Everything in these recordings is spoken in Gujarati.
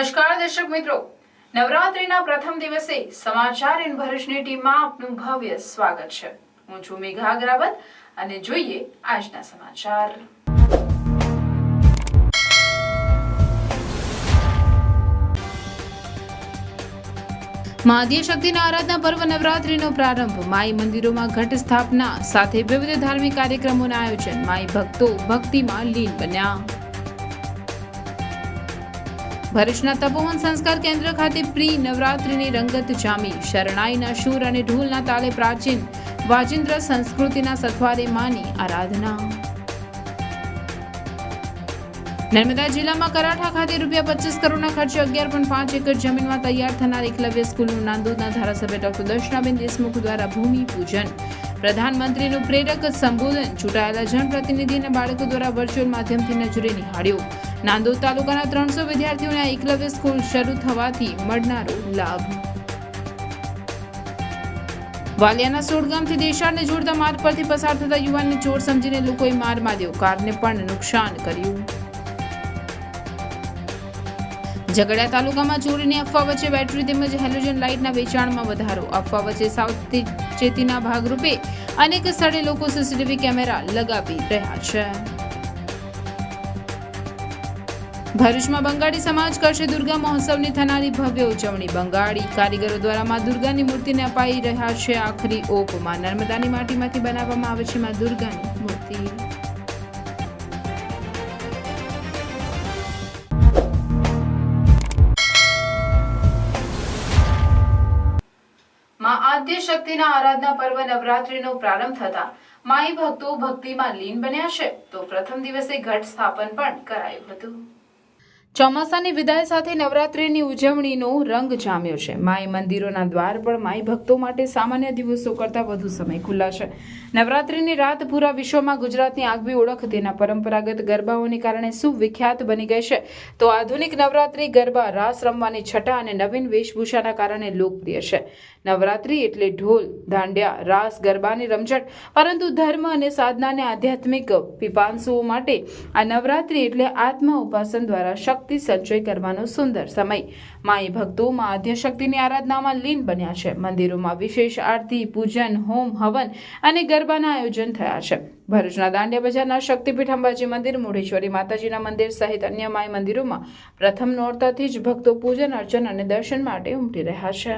નમસ્કાર દર્શક મિત્રો, નવરાત્રીના પ્રથમ દિવસે સમાચાર ઇન ભરૂચની ટીમમાં આપનું ભવ્ય સ્વાગત છે. હું છું મેઘા અગ્રવાલ અને જોઈએ આજના સમાચાર. મા આદ્યશક્તિના આરાધના પર્વ નવરાત્રીનો પ્રારંભ. માઈ મંદિરોમાં ઘટ સ્થાપના સાથે વિવિધ ધાર્મિક કાર્યક્રમોના આયોજન. માઈ ભક્તો ભક્તિમાં લીન બન્યા. ભરૂચના તપોવન સંસ્કાર કેન્દ્ર ખાતે પ્રી નવરાત્રીની રંગત જામી. શરણાઈના શૂર અને ઢોલના તાલે પ્રાચીન વાજિંદ્ર સંસ્કૃતિના સથવારે માની આરાધના. નર્મદા જિલ્લામાં કરાઠા ખાતે ₹25 કરોડના ખર્ચે 11.5 એકર જમીનમાં તૈયાર થનાર એકલવ્ય સ્કૂલનું નાંદોદના ધારાસભ્ય ડોક્ટર દર્શનાબેન દેશમુખ દ્વારા ભૂમિપૂજન. પ્રધાનમંત્રીનું પ્રેરક સંબોધન. ચૂંટાયેલા જનપ્રતિનિધિ અને બાળકો દ્વારા વર્ચ્યુઅલ માધ્યમથી નજરે નિહાળ્યો. નાંદોદ તાલુકાના 300 વિદ્યાર્થીઓને આ એકલવ્ય સ્કૂલ શરૂ થવાથી મળનારો લાભ. વાલિયાના સોડગામથી દેશાડને જોડતા માર્ગ પરથી પસાર થતા યુવાનને ચોર સમજીને લોકોએ માર માર્યો. કારને પણ નુકસાન કર્યું. ઝઘડિયા તાલુકામાં ચોરીની અફવા વચ્ચે બેટરી તેમજ હેલોજન લાઇટના વેચાણમાં વધારો. અફવા વચ્ચે સાવચેતીના ભાગરૂપે અનેક સ્થળે લોકો સીસીટીવી કેમેરા લગાવી રહ્યા છે. ભરૂચમાં બંગાળી સમાજ કરશે દુર્ગા મહોત્સવની થનારી ભવ્ય ઉજવણી. બંગાળી કારીગરો દ્વારા મા દુર્ગાની મૂર્તિને અપાઈ રહ્યા છે આખરી ઓપ. માં નર્મદાની માટીમાંથી બનાવવામાં આવે છે મા દુર્ગાની મૂર્તિ. માં આદ્યશક્તિના આરાધના પર્વ નવરાત્રીનો પ્રારંભ થતા માઈ ભક્તો ભક્તિમાં લીન બન્યા છે, તો પ્રથમ દિવસે ઘટ સ્થાપન પણ કરાયું હતું. ચોમાસાની વિદાય સાથે નવરાત્રીની ઉજવણીનો રંગ જામ્યો છે. માઈ મંદિરોના દ્વાર પણ માઈ ભક્તો માટે સામાન્ય દિવસો કરતાં વધુ સમય ખુલ્લા છે. નવરાત્રીની રાત પૂરા વિશ્વમાં ગુજરાતની આગવી ઓળખ તેના પરંપરાગત ગરબાઓને કારણે સુવિખ્યાત બની ગઈ છે. તો આધુનિક નવરાત્રી ગરબા રાસ રમવાની છટા અને નવીન વેશભૂષાના કારણે લોકપ્રિય છે. નવરાત્રી એટલે ઢોલ, દાંડિયા, રાસ, ગરબાની રમઝટ, પરંતુ ધર્મ અને સાધનાને આધ્યાત્મિક પીપાંસુઓ માટે આ નવરાત્રી એટલે આત્મા ઉપાસન દ્વારા શક્તિ સંચય કરવાનો સુંદર સમય. માઈ ભક્તો માં આદ્યશક્તિની આરાધનામાં લીન બન્યા છે. મંદિરોમાં વિશેષ આરતી, પૂજન, હોમ, હવન અને ગરબાના આયોજન થયા છે. ભરૂચના દાંડિયા બજારના શક્તિપીઠ અંબાજી મંદિર, મોઢેશ્વરી માતાજીના મંદિર સહિત અન્ય માઈ મંદિરોમાં પ્રથમ નોરતાથી જ ભક્તો પૂજન, અર્ચન અને દર્શન માટે ઉમટી રહ્યા છે.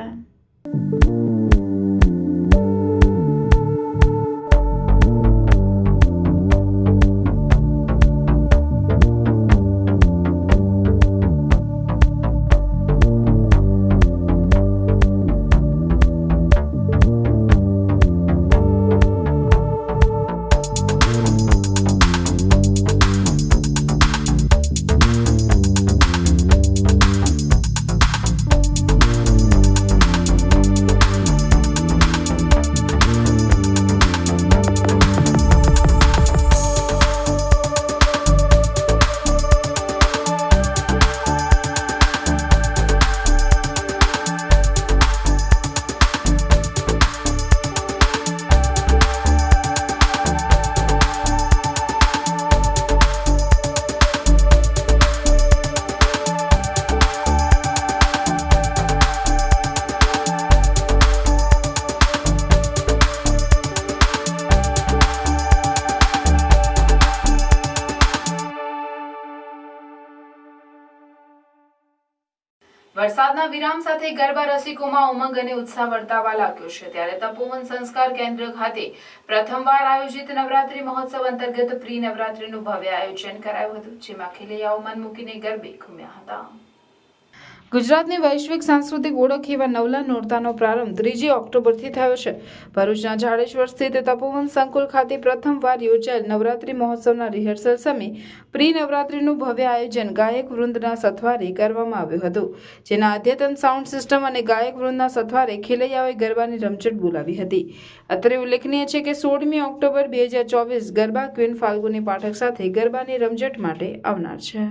વરસાદના વિરામ સાથે ગરબા રસિકોમાં ઉમંગ અને ઉત્સાહ વર્તાવા લાગ્યો છે. ત્યારે તપોવન સંસ્કાર કેન્દ્ર ખાતે પ્રથમવાર આયોજિત નવરાત્રી મહોત્સવ અંતર્ગત પ્રી નવરાત્રીનું ભવ્ય આયોજન કરાયું હતું, જેમાં ખેલૈયાઓ મન મૂકીને ગરબે ઘૂમ્યા હતા. ગુજરાતની વૈશ્વિક સાંસ્કૃતિક ઓળખ એવા નવલા નોરતાનો પ્રારંભ 3 ઓક્ટોબરથી થયો છે. ભરૂચના જાડેશ્વર સ્થિત તપોવન સંકુલ ખાતે પ્રથમવાર યોજાયેલ નવરાત્રી મહોત્સવના રિહર્સલ સમયે પ્રી નવરાત્રીનું ભવ્ય આયોજન ગાયક વૃંદના સથવારે કરવામાં આવ્યું હતું, જેના અદ્યતન સાઉન્ડ સિસ્ટમ અને ગાયક વૃંદના સથવારે ખેલૈયાઓએ ગરબાની રમઝટ બોલાવી હતી. અત્રે ઉલ્લેખનીય છે કે 16મી ઓક્ટોબર 2024 ગરબા ક્વીન ફાલ્ગુની પાઠક સાથે ગરબાની રમઝટ માટે આવનાર છે.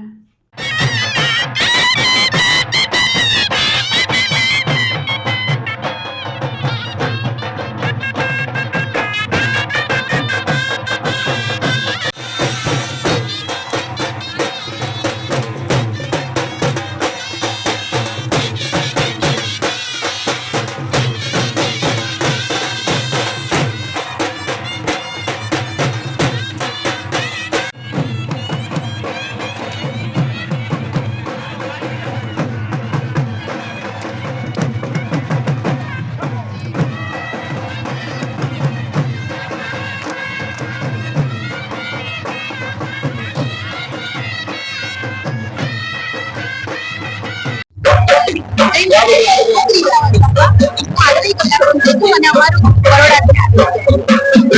અમારું બરોડાથી આવ્યું છે.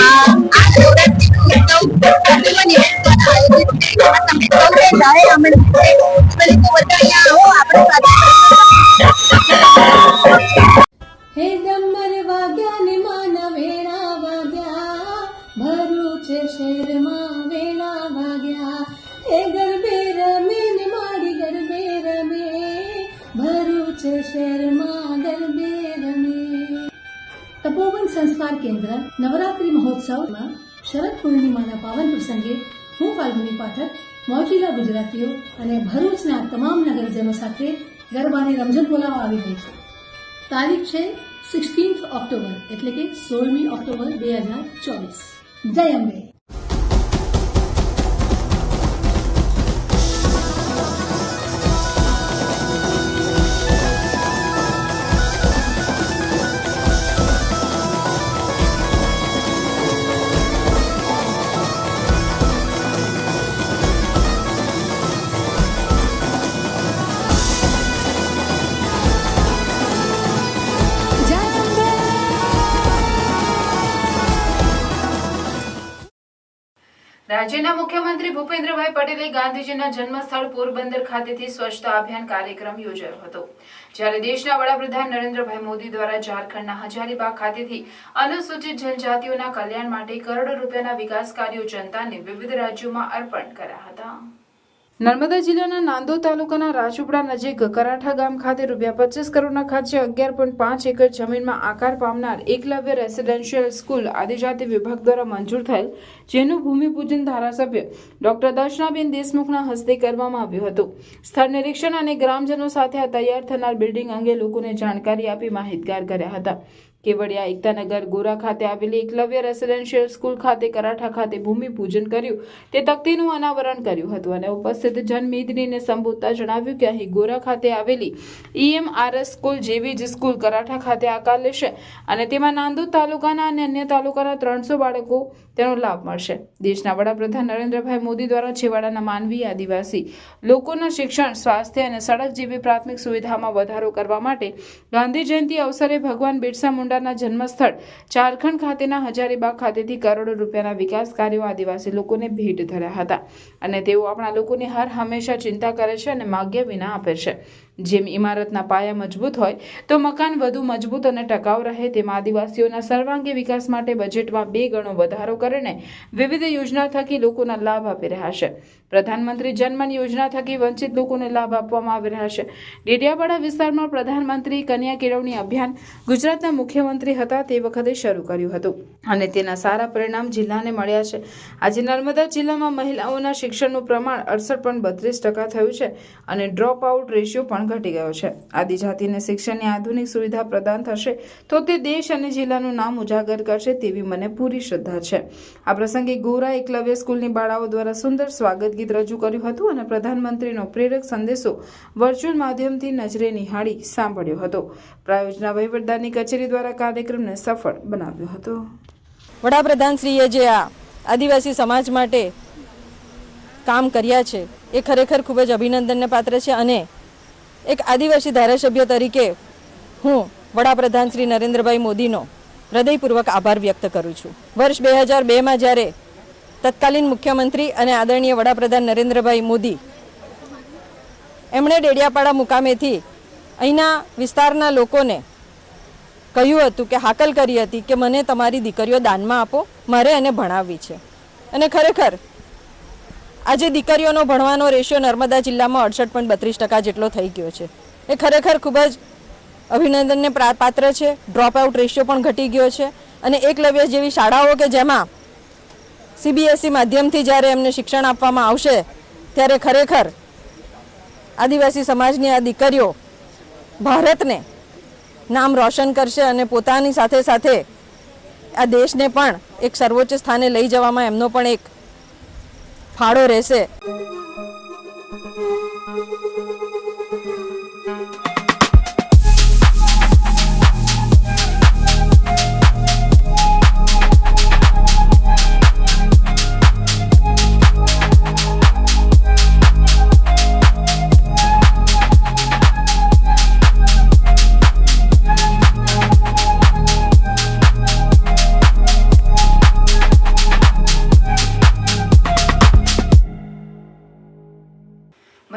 આ નવરાત્રિનો ઉત્સવ ફેસ્ટિવલ ઇવેન્ટ દ્વારા આયોજિત છે. તમે સૌએ જાહેર આમંત્રિત છે. તમે લોકો બધા અહીંયા આવો, આપણી સાથે હે ડમર વાગ્યા ને માના વેળા વાગ્યા, ભરૂચ શહેરમાં વેળા વાગ્યા. હે ગરબે રમે ને મારી ગરબે રમે, ભરૂચ શહેરમાં ગરબે રમે. તપોવન સંસ્કાર કેન્દ્ર નવરાત્રિ મહોત્સવમાં શરદ પૂર્ણિમાના પાવન પ્રસંગે હું ફાલ્ગુની પાઠક મોજીલા ગુજરાતીઓ અને ભરૂચના તમામ નગરજનો સાથે ગરબાની રમઝટ બોલાવવા આવી રહી છે. તારીખ છે 16 ઓક્ટોબર એટલે કે 16મી ઓક્ટોબર 2024. જય અંબે. રાજ્યના મુખ્યમંત્રી ભૂપેન્દ્રભાઈ પટેલે ગાંધીજીના જન્મસ્થળ પોરબંદર ખાતેથી સ્વચ્છતા અભિયાન કાર્યક્રમ યોજાયો હતો. જ્યારે દેશના વડાપ્રધાન નરેન્દ્રભાઈ મોદી દ્વારા ઝારખંડના હજારીબાગ ખાતેથી અનુસૂચિત જનજાતિઓના કલ્યાણ માટે કરોડો રૂપિયાના વિકાસ કાર્યો જનતાને વિવિધ રાજ્યોમાં અર્પણ કર્યા હતા. નર્મદા જિલ્લાના નાંદોદ તાલુકાના રાજુપડા નજીક કરાઠા ગામ ખાતે ₹25 કરોડના ખર્ચે 11.5 એકર જમીનમાં આકાર પામનાર એકલવ્ય રેસિડેન્શિયલ સ્કૂલ આદિજાતિ વિભાગ દ્વારા મંજૂર થયેલ, જેનું ભૂમિપૂજન ધારાસભ્ય ડોક્ટર દર્શનાબેન દેશમુખના હસ્તે કરવામાં આવ્યું હતું. સ્થળ નિરીક્ષણ અને ગ્રામજનો સાથે આ તૈયાર થનાર બિલ્ડિંગ અંગે લોકોને જાણકારી આપી માહિતગાર કર્યા હતા. કેવડિયા એકતાનગર ગોરા ખાતે આવેલી એકલવ્ય રેસિડેન્શિયલ સ્કૂલ ખાતે કરાઠા ખાતે ભૂમિપૂજન કર્યું, તે તકતીનું અનાવરણ કર્યું હતું અને ઉપસ્થિત જનમેદનીને સંબોધતા જણાવ્યું કે અહીં ગોરા ખાતે આવેલી EMRS સ્કૂલ જેવી જ સ્કૂલ કરાઠા ખાતે આકાર લેશે અને તેમાં નાંદોદ તાલુકાના અને અન્ય તાલુકાના 300 બાળકો તેનો લાભ મળશે. દેશના વડાપ્રધાન નરેન્દ્રભાઈ મોદી દ્વારા છેવાડાના માનવી આદિવાસી લોકોના શિક્ષણ, સ્વાસ્થ્ય અને સડક જેવી પ્રાથમિક સુવિધામાં વધારો કરવા માટે ગાંધી જયંતિ અવસરે ભગવાન બિરસા મુંડાના જન્મસ્થળ ઝારખંડ ખાતેના હજારીબાગ ખાતેથી કરોડો રૂપિયાના વિકાસ કાર્યો આદિવાસી લોકોને ભેટ ધર્યા હતા અને તેઓ આપણા લોકોની હર હંમેશા ચિંતા કરે છે અને માગ્યા વિના આપે છે. જેમ ઇમારતના પાયા મજબૂત હોય તો મકાન વધુ મજબૂત અને ટકાઉ રહે, તેમ આદિવાસીઓના સર્વાંગી વિકાસ માટે બજેટમાં 2 ગણો વધારો કરીને વિવિધ યોજના થકી લોકોના લાભ આપી રહ્યા છે. પ્રધાનમંત્રી જનમન યોજના થકી વંચિત લોકોને લાભ આપવામાં આવી રહ્યા છે. ડેડિયાપાડા વિસ્તારમાં પ્રધાનમંત્રી કન્યા કેળવણી અભિયાન ગુજરાતના મુખ્યમંત્રી હતા તે વખતે શરૂ કર્યું હતું અને તેના સારા પરિણામ જિલ્લાને મળ્યા છે. આજે નર્મદા જિલ્લામાં મહિલાઓના શિક્ષણનું પ્રમાણ 68.32% થયું છે અને ડ્રોપ આઉટ રેશિયો પણ ઘટી ગયો છે. આદિજાતિને શિક્ષણની આધુનિક સુવિધા પ્રદાન થશે તો તે દેશ અને જિલ્લાનું નામ ઉજાગર કરશે તેવી મને પૂરી શ્રદ્ધા છે. આ પ્રસંગે ગોરા એકલવ્ય સ્કૂલની બાળાઓ દ્વારા સુંદર સ્વાગત ગીત રજૂ કર્યું હતું અને પ્રધાનમંત્રીનો પ્રેરક સંદેશો વર્ચ્યુઅલ માધ્યમથી નજરે નિહાળી સાંભળ્યો હતો. પ્રાયોજના વહીવટદારની કચેરી દ્વારા કાર્યક્રમને સફળ બનાવ્યો હતો. વડાપ્રધાનશ્રીએ જે આ આદિવાસી સમાજ માટે કામ કર્યા છે એ ખરેખર ખૂબ જ અભિનંદનને પાત્ર છે અને એક આદિવાસી ધારાસભ્ય તરીકે હું વડાપ્રધાન શ્રી નરેન્દ્રભાઈ મોદીનો હૃદયપૂર્વક આભાર વ્યક્ત કરું છું. વર્ષ 2002માં જ્યારે તત્કાલીન મુખ્યમંત્રી અને આદરણીય વડાપ્રધાન નરેન્દ્રભાઈ મોદી એમણે ડેડિયાપાડા મુકામેથી અહીંના વિસ્તારના લોકોને કહ્યું હતું કે હાકલ કરી હતી કે મને તમારી દીકરીઓ દાનમાં આપો, મારે એને ભણાવવી છે. અને ખરેખર આજે દીકરીઓનો ભણવાનો રેશિયો નર્મદા જિલ્લામાં 68.32% જેટલો થઈ ગયો છે. એ ખરેખર ખૂબ જ અભિનંદનને પાત્ર છે. ડ્રોપ આઉટ રેશિયો પણ ઘટી ગયો છે અને એકલવ્ય જેવી શાળાઓ કે જેમાં CBSE માધ્યમથી જ્યારે એમને શિક્ષણ આપવામાં આવશે ત્યારે ખરેખર આદિવાસી સમાજની આ દીકરીઓ ભારતને નામ રોશન કરશે અને પોતાની સાથે સાથે આ દેશને પણ એક સર્વોચ્ચ સ્થાને લઈ જવામાં એમનો પણ એક ફાળો રહેશે.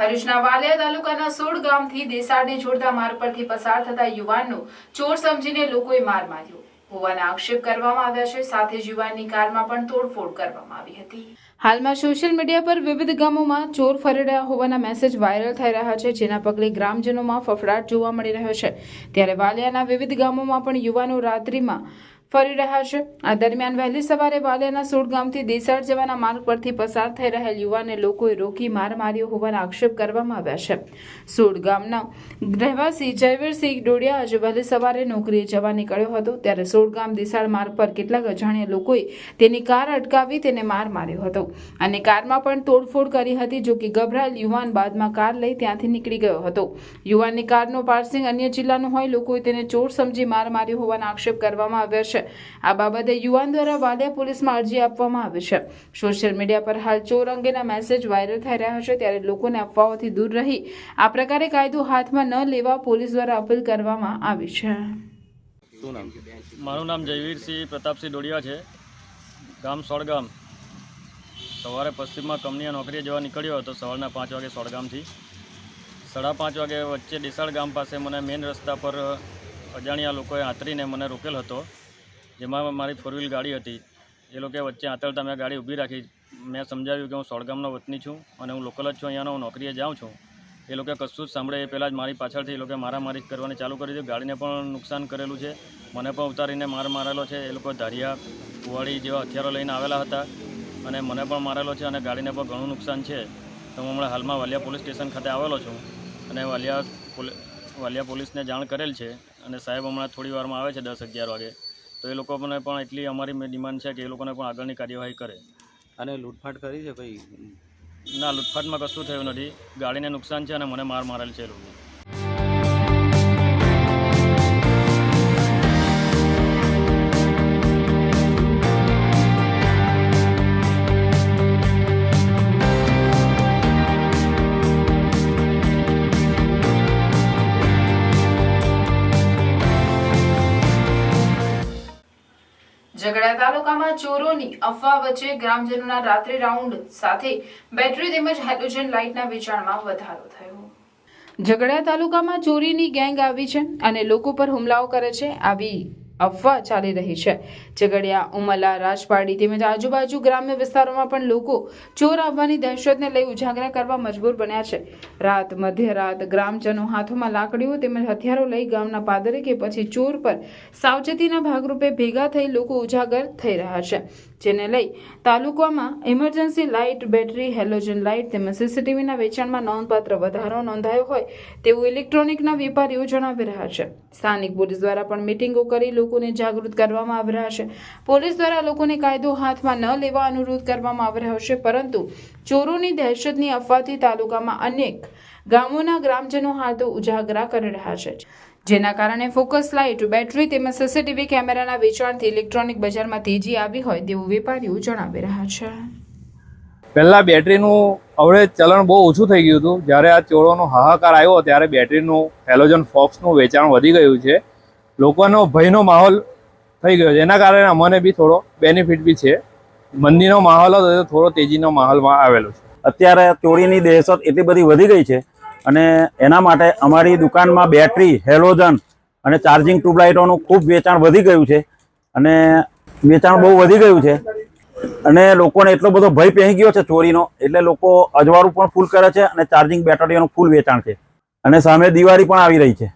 ભરૂચના વાલિયા તાલુકાના સોડ ગામથી દેસાડને જોડતા માર્ગ પરથી પસાર થતા યુવાનનો ચોર સમજીને લોકોએ માર માર્યો હોવાના આક્ષેપ કરવામાં આવ્યા છે. સાથે જ યુવાનની કારમાં પણ તોડફોડ કરવામાં આવી હતી. હાલમાં સોશિયલ મીડિયા પર વિવિધ ગામોમાં ચોર ફરી રહ્યા હોવાના મેસેજ વાયરલ થઈ રહ્યા છે, જેના પગલે ગ્રામજનોમાં ફફડાટ જોવા મળી રહ્યો છે. ત્યારે વાલિયાના વિવિધ ગામોમાં પણ યુવાનો રાત્રિમાં ફરી રહ્યા છે. આ દરમિયાન વહેલી સવારે વાલિયાના સોડ ગામથી દેસાડ જવાના માર્ગ પરથી પસાર થઈ રહેલ યુવાનને લોકોએ રોકી માર માર્યો હોવાના આક્ષેપ કરવામાં આવ્યા છે. સોડ ગામના રહેવાસી જયવીરસિંહ ડોડિયા આજે વહેલી સવારે નોકરીએ જવા નીકળ્યો હતો, ત્યારે સોડ ગામ દેસાડ માર્ગ પર કેટલાક અજાણ્યા લોકોએ તેની કાર અટકાવી તેને માર માર્યો હતો અને કારમાં પણ તોડફોડ કરી હતી. જો કે ગભરાયેલ યુવાન બાદમાં કાર લઈ ત્યાંથી નીકળી ગયો હતો. યુવાનની કારનો પાર્સિંગ અન્ય જિલ્લાનો હોય લોકોએ તેને ચોર સમજી માર માર્યો હોવાના આક્ષેપ કરવામાં આવ્યા છે. આ બાબતે યુવાન દ્વારા વાલિયા પોલીસમાં અરજી આપવામાં આવી છે. સોશિયલ મીડિયા પર હાલ ચોર અંગેના મેસેજ વાયરલ થઈ રહ્યા છે, ત્યારે લોકોને અફવાઓથી દૂર રહી આ પ્રકારે કાયદો હાથમાં ન લેવા પોલીસ દ્વારા અપીલ કરવામાં આવી છે. મારું નામ જયવીરસિંહ પ્રતાપસિંહ ડોડિયા છે. ગામ સોડગામ. સવારે પશ્ચિમમાં કંપનીએ નોકરીએ જવા નીકળ્યો હતો સવારના 5 વાગે સોડગામથી. 5:30 વાગે વચ્ચે દેસાડ ગામ પાસે મને મેઇન રસ્તા પર અજાણ્યા લોકોએ આંતરીને મને રોકેલ હતો, જેમાં મારી 4 વ્હીલ ગાડી હતી. એ લોકોએ વચ્ચે આંતરતા મેં ગાડી ઊભી રાખી. મેં સમજાવ્યું કે હું સોડગામનો વતની છું અને હું લોકલ જ છું, અહીંયાનો હું નોકરીએ જાઉં છું. એ લોકોએ કશું જ સાંભળે એ પહેલાં જ મારી પાછળથી એ લોકોએ મારામારી કરવાની ચાલુ કરી દીધી. ગાડીને પણ નુકસાન કરેલું છે, મને પણ ઉતારીને માર મારેલો છે. એ લોકો ધારિયા કુવાડી જેવા હથિયારો લઈને આવેલા હતા અને મને પણ મારેલો છે અને ગાડીને પણ ઘણું નુકસાન છે. તો હું હમણાં હાલમાં વાલિયા પોલીસ સ્ટેશન ખાતે આવેલો છું અને વાલિયા પોલીસને જાણ કરેલ છે અને સાહેબ હમણાં થોડી વારમાં આવે છે 10-11 વાગે. તો એ લોકોને પણ એટલી અમારી ડિમાન્ડ છે કે એ લોકોને પણ આગળની કાર્યવાહી કરે. અને લૂંટફાટ કરી છે ભાઈ? ના, લૂંટફાટમાં કશું થયું નથી. ગાડીને નુકસાન છે અને મને માર મારેલ છે એ લોકો. ઝઘડા તાલુકામાં ચોરોની અફવા વચ્ચે ગ્રામજનોના રાત્રિ રાઉન્ડ સાથે બેટરી તેમજ હેલોજન લાઇટના વેચાણમાં વધારો થયો. ઝઘડા તાલુકામાં ચોરીની ગેંગ આવી છે અને લોકો પર હુમલાઓ કરે છે, આવી અફવા ચાલી રહી છે. ઝઘડિયા, ઉમલા, રાજપાડી તેમજ આજુબાજુ ગ્રામ્ય વિસ્તારોમાં પણ લોકો ચોર આવવાની દહેશતને લઈ ઉજાગરા કરવા મજબૂર બન્યા છે. મધ્યરાત ગ્રામજનો હાથોમાં લાકડીઓ તેમજ હથિયારો લઈ ગામના પાદરે કે પછી ચોર પર સાવચેતીના ભાગરૂપે ભેગા થઈ લોકો ઉજાગર થઈ રહ્યા છે, જેને લઈ તાલુકામાં emergency light, battery, halogen light તેમજ સીસીટીવીના વેચાણમાં નોંધપાત્ર વધારો નોંધાયો હોય તેવું ઇલેક્ટ્રોનિકના વેપારીઓ જણાવી રહ્યા છે. સ્થાનિક પોલીસ દ્વારા પણ મિટિંગો કરી લોકોને જાગૃત કરવામાં આવી રહ્યા છે. પોલીસ દ્વારા લોકોને કાયદો હાથમાં ન લેવા અનુરોધ કરવામાં આવી રહ્યો છે, પરંતુ ચોરોની દહેશતની અફવાથી તાલુકામાં અનેક ગામોના ગ્રામજનો હાલ તો ઉજાગરા કરી રહ્યા છે, જેના કારણે ફોકસ લાઇટ, બેટરી તેમજ સીસીટીવી કેમેરાના વેચાણથી ઇલેક્ટ્રોનિક બજારમાં તેજી આવી હોય તેવું વેપારીઓ જણાવી રહ્યા છે. પહેલાં બેટરીનું હવે ચલણ બહુ ઓછું થઈ ગયું હતું. જ્યારે આ ચોરોનો હાહાકાર આવ્યો ત્યારે બેટરીનું હેલોજન ફોક્સનું વેચાણ વધી ગયું છે. લોકોનો ભયનો માહોલ થઈ ગયો છે. એના કારણે અમને બી થોડો બેનિફિટ બી છે. મંદીનો માહોલ હતો તો થોડો તેજીનો માહોલમાં આવેલો છે. અત્યારે ચોરીની દહેશત એટલી બધી વધી ગઈ છે અને એના માટે અમારી દુકાનમાં બેટરી, હેલોજન અને ચાર્જિંગ ટ્યુબલાઇટોનું ખૂબ વેચાણ વધી ગયું છે અને વેચાણ બહુ વધી ગયું છે અને લોકોને એટલો બધો ભય પહેરી ગયો છે ચોરીનો, એટલે લોકો અજવાળું પણ ફૂલ કરે છે અને ચાર્જિંગ બેટરીઓનું ફૂલ વેચાણ છે અને સામે દિવાળી પણ આવી રહી છે.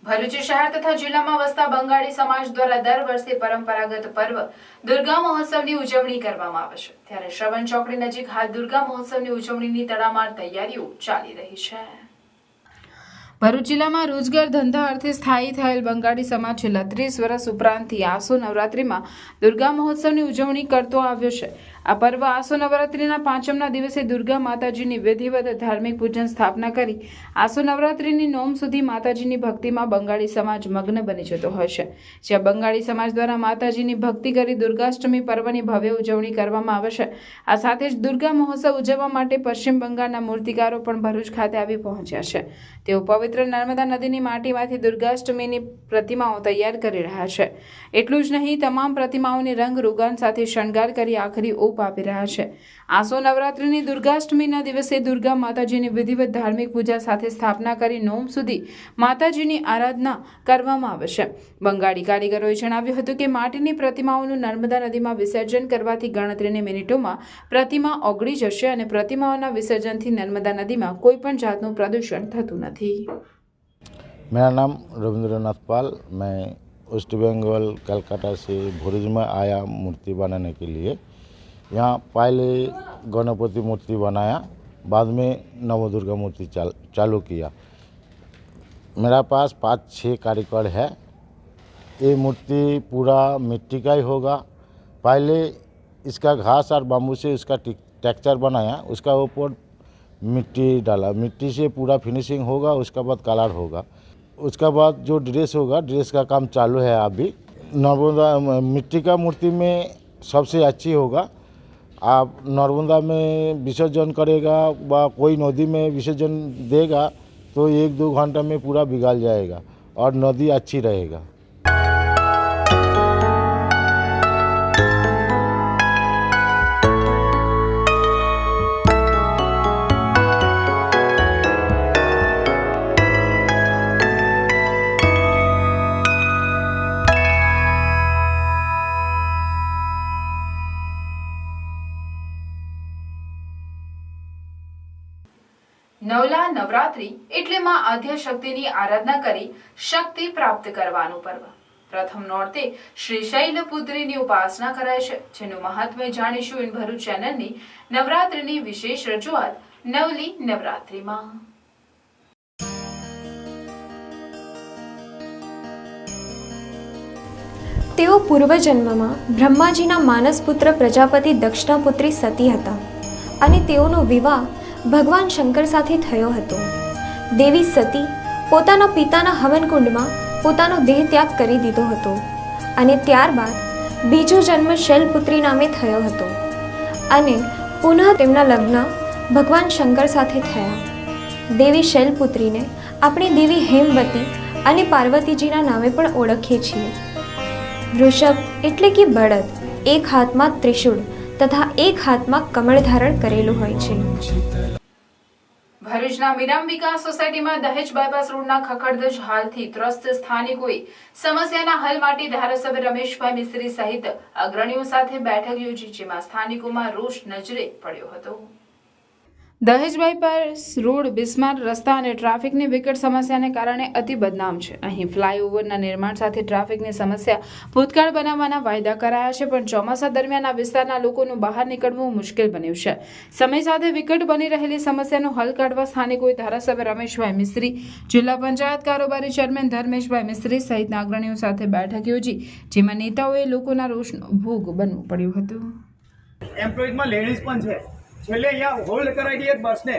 ભરૂચ શહેર તથા જિલ્લામાં વસતા બંગાળી સમાજ દ્વારા દર વર્ષે પરંપરાગત પર્વ દુર્ગા મહોત્સવની ઉજવણી કરવામાં આવે છે. ત્યારે શ્રવણ ચોકડી નજીક હાલ દુર્ગા મહોત્સવની ઉજવણીની તડામાર તૈયારીઓ ચાલી રહી છે. ભરૂચ જિલ્લામાં રોજગાર ધંધા અર્થે સ્થાયી થયેલ બંગાળી સમાજ છેલ્લા 30 વર્ષ ઉપરાંતથી આસો નવરાત્રિમાં દુર્ગા મહોત્સવની ઉજવણી કરતો આવ્યો છે. આ પર્વ આસો નવરાત્રિના પાંચમના દિવસે દુર્ગા માતાજીની વિધિવત ધાર્મિક પૂજન સ્થાપના કરી આસો નવરાત્રિની નોમ સુધી માતાજીની ભક્તિમાં બંગાળી સમાજ મગ્ન બની જતો હોય છે. જ્યાં બંગાળી સમાજ દ્વારા માતાજીની ભક્તિ કરી દુર્ગાષ્ટમી પર્વની ભવ્ય ઉજવણી કરવામાં આવે છે. આ સાથે જ દુર્ગા મહોત્સવ ઉજવવા માટે પશ્ચિમ બંગાળના મૂર્તિકારો પણ ભરૂચ ખાતે આવી પહોંચ્યા છે. તેઓ પવિત્ર નર્મદા નદીની માટીમાંથી દુર્ગાષ્ટમીની પ્રતિમાઓ તૈયાર કરી રહ્યા છે. એટલું જ નહીં, તમામ પ્રતિમાઓની રંગ રોગાન સાથે શણગાર કરી આખરી ઓપ આપી રહ્યા છે. આસો નવરાત્રિની દુર્ગાષ્ટમીના દિવસે દુર્ગા માતાજીની વિધિવત ધાર્મિક પૂજા સાથે સ્થાપના કરી નોમ સુધી માતાજીની આરાધના કરવામાં આવે છે. બંગાળી કારીગરોએ જણાવ્યું હતું કે માટીની પ્રતિમાઓનું નર્મદા નદીમાં વિસર્જન કરવાથી ગણતરીની મિનિટોમાં પ્રતિમા ઓગળી જશે અને પ્રતિમાઓના વિસર્જનથી નર્મદા નદીમાં કોઈ પણ જાતનું પ્રદૂષણ થતું નથી. मेरा नाम रविंद्रनाथ पाल, मैं वेस्ट बंगाल कलकत्ता से भरूच में आया मूर्ति बनाने के लिए. यहाँ पहले गणपति मूर्ति बनाया, बाद में नवदुर्गा मूर्ति चालू किया. मेरा पास 5-6 कारीगर है. ये मूर्ति पूरा मिट्टी का ही होगा. पहले इसका घास और बाम्बू से उसका टेक्सचर बनाया, उसका ऊपर मिट्टी डाला, मिट्टी से पूरा फिनिशिंग होगा, उसका बाद कलर होगा. उसका बाद जो ड्रेस होगा, ड्रेस का काम चालू है अभी. नर्मदा मिट्टी का मूर्ति में सबसे अच्छी होगा. आप नर्मदा में विसर्जन करेगा व कोई नदी में विसर्जन देगा तो 1-2 घंटा में पूरा बिगड़ जाएगा और नदी अच्छी रहेगा. નવલા નવરાત્રિ એટલે માં આદ્યશક્તિની આરાધના કરી શક્તિ પ્રાપ્ત કરવાનું પર્વ. પ્રથમ નોરતે શ્રી શૈલપુત્રીની ઉપાસના કરાય છે, જેનું મહાત્મ્ય જાણીશું ઇન ભરૂચ ચેનલની નવરાત્રિની વિશેષ રજૂઆત નવલી નવરાત્રિમાં. તેઓ પૂર્વજન્મમાં બ્રહ્માજીના માનસપુત્ર પ્રજાપતિ દક્ષના પુત્રી સતી હતા અને તેઓનો વિવાહ ભગવાન શંકર સાથે થયો હતો. દેવી સતી પોતાના પિતાના હવનકુંડમાં પોતાનો દેહ ત્યાગ કરી દીધો હતો અને ત્યારબાદ બીજો જન્મ શૈલપુત્રી નામે થયો હતો અને પુનઃ તેમના લગ્ન ભગવાન શંકર સાથે થયા. દેવી શૈલપુત્રીને આપણે દેવી હેમવતી અને પાર્વતીજીના નામે પણ ઓળખીએ છીએ. વૃષભ એટલે કે બળદ એક હાથમાં ત્રિશૂળ તથા એક હાથમાં કમળ ધારણ કરેલું હોય છે. ભરૂચના મીરામ વિકાસ સોસાયટીમાં દહેજ બાયપાસ રોડના ખખડધજ હાલથી ત્રસ્ત સ્થાનિકોએ સમસ્યાના હલ માટે ધારાસભ્ય રમેશભાઈ મિસ્ત્રી સહિત અગ્રણીઓ સાથે બેઠક યોજી, જેમાં સ્થાનિકોમાં રોષ નજરે પડ્યો હતો. દહેજ બાયપાસ રોડ બિસ્માર રસ્તા અને ટ્રાફિકની વિકટ સમસ્યાને કારણે અતિ બદનામ છે. અહીં ફ્લાયઓવરના નિર્માણ સાથે ટ્રાફિકની સમસ્યા ભૂતકાળ બનાવવાના વાયદા કરાયા છે, પણ ચોમાસા દરમિયાન આ વિસ્તારના લોકોનું બહાર નીકળવું મુશ્કેલ બન્યું છે. સમય સાથે વિકટ બની રહેલી સમસ્યાનો હલ કાઢવા સ્થાનિકોએ ધારાસભ્ય રમેશભાઈ મિસ્ત્રી, જિલ્લા પંચાયત કારોબારી ચેરમેન ધર્મેશભાઈ મિસ્ત્રી સહિતના અગ્રણીઓ સાથે બેઠક યોજી, જેમાં નેતાઓએ લોકોના રોષનો ભોગ બનવું પડ્યું હતું. એમ્પ્લોઈઝમાં લેડીઝ પણ છે. છેલ્લે અહીંયા હોલ્ડ કરાવી દઈએ બસને,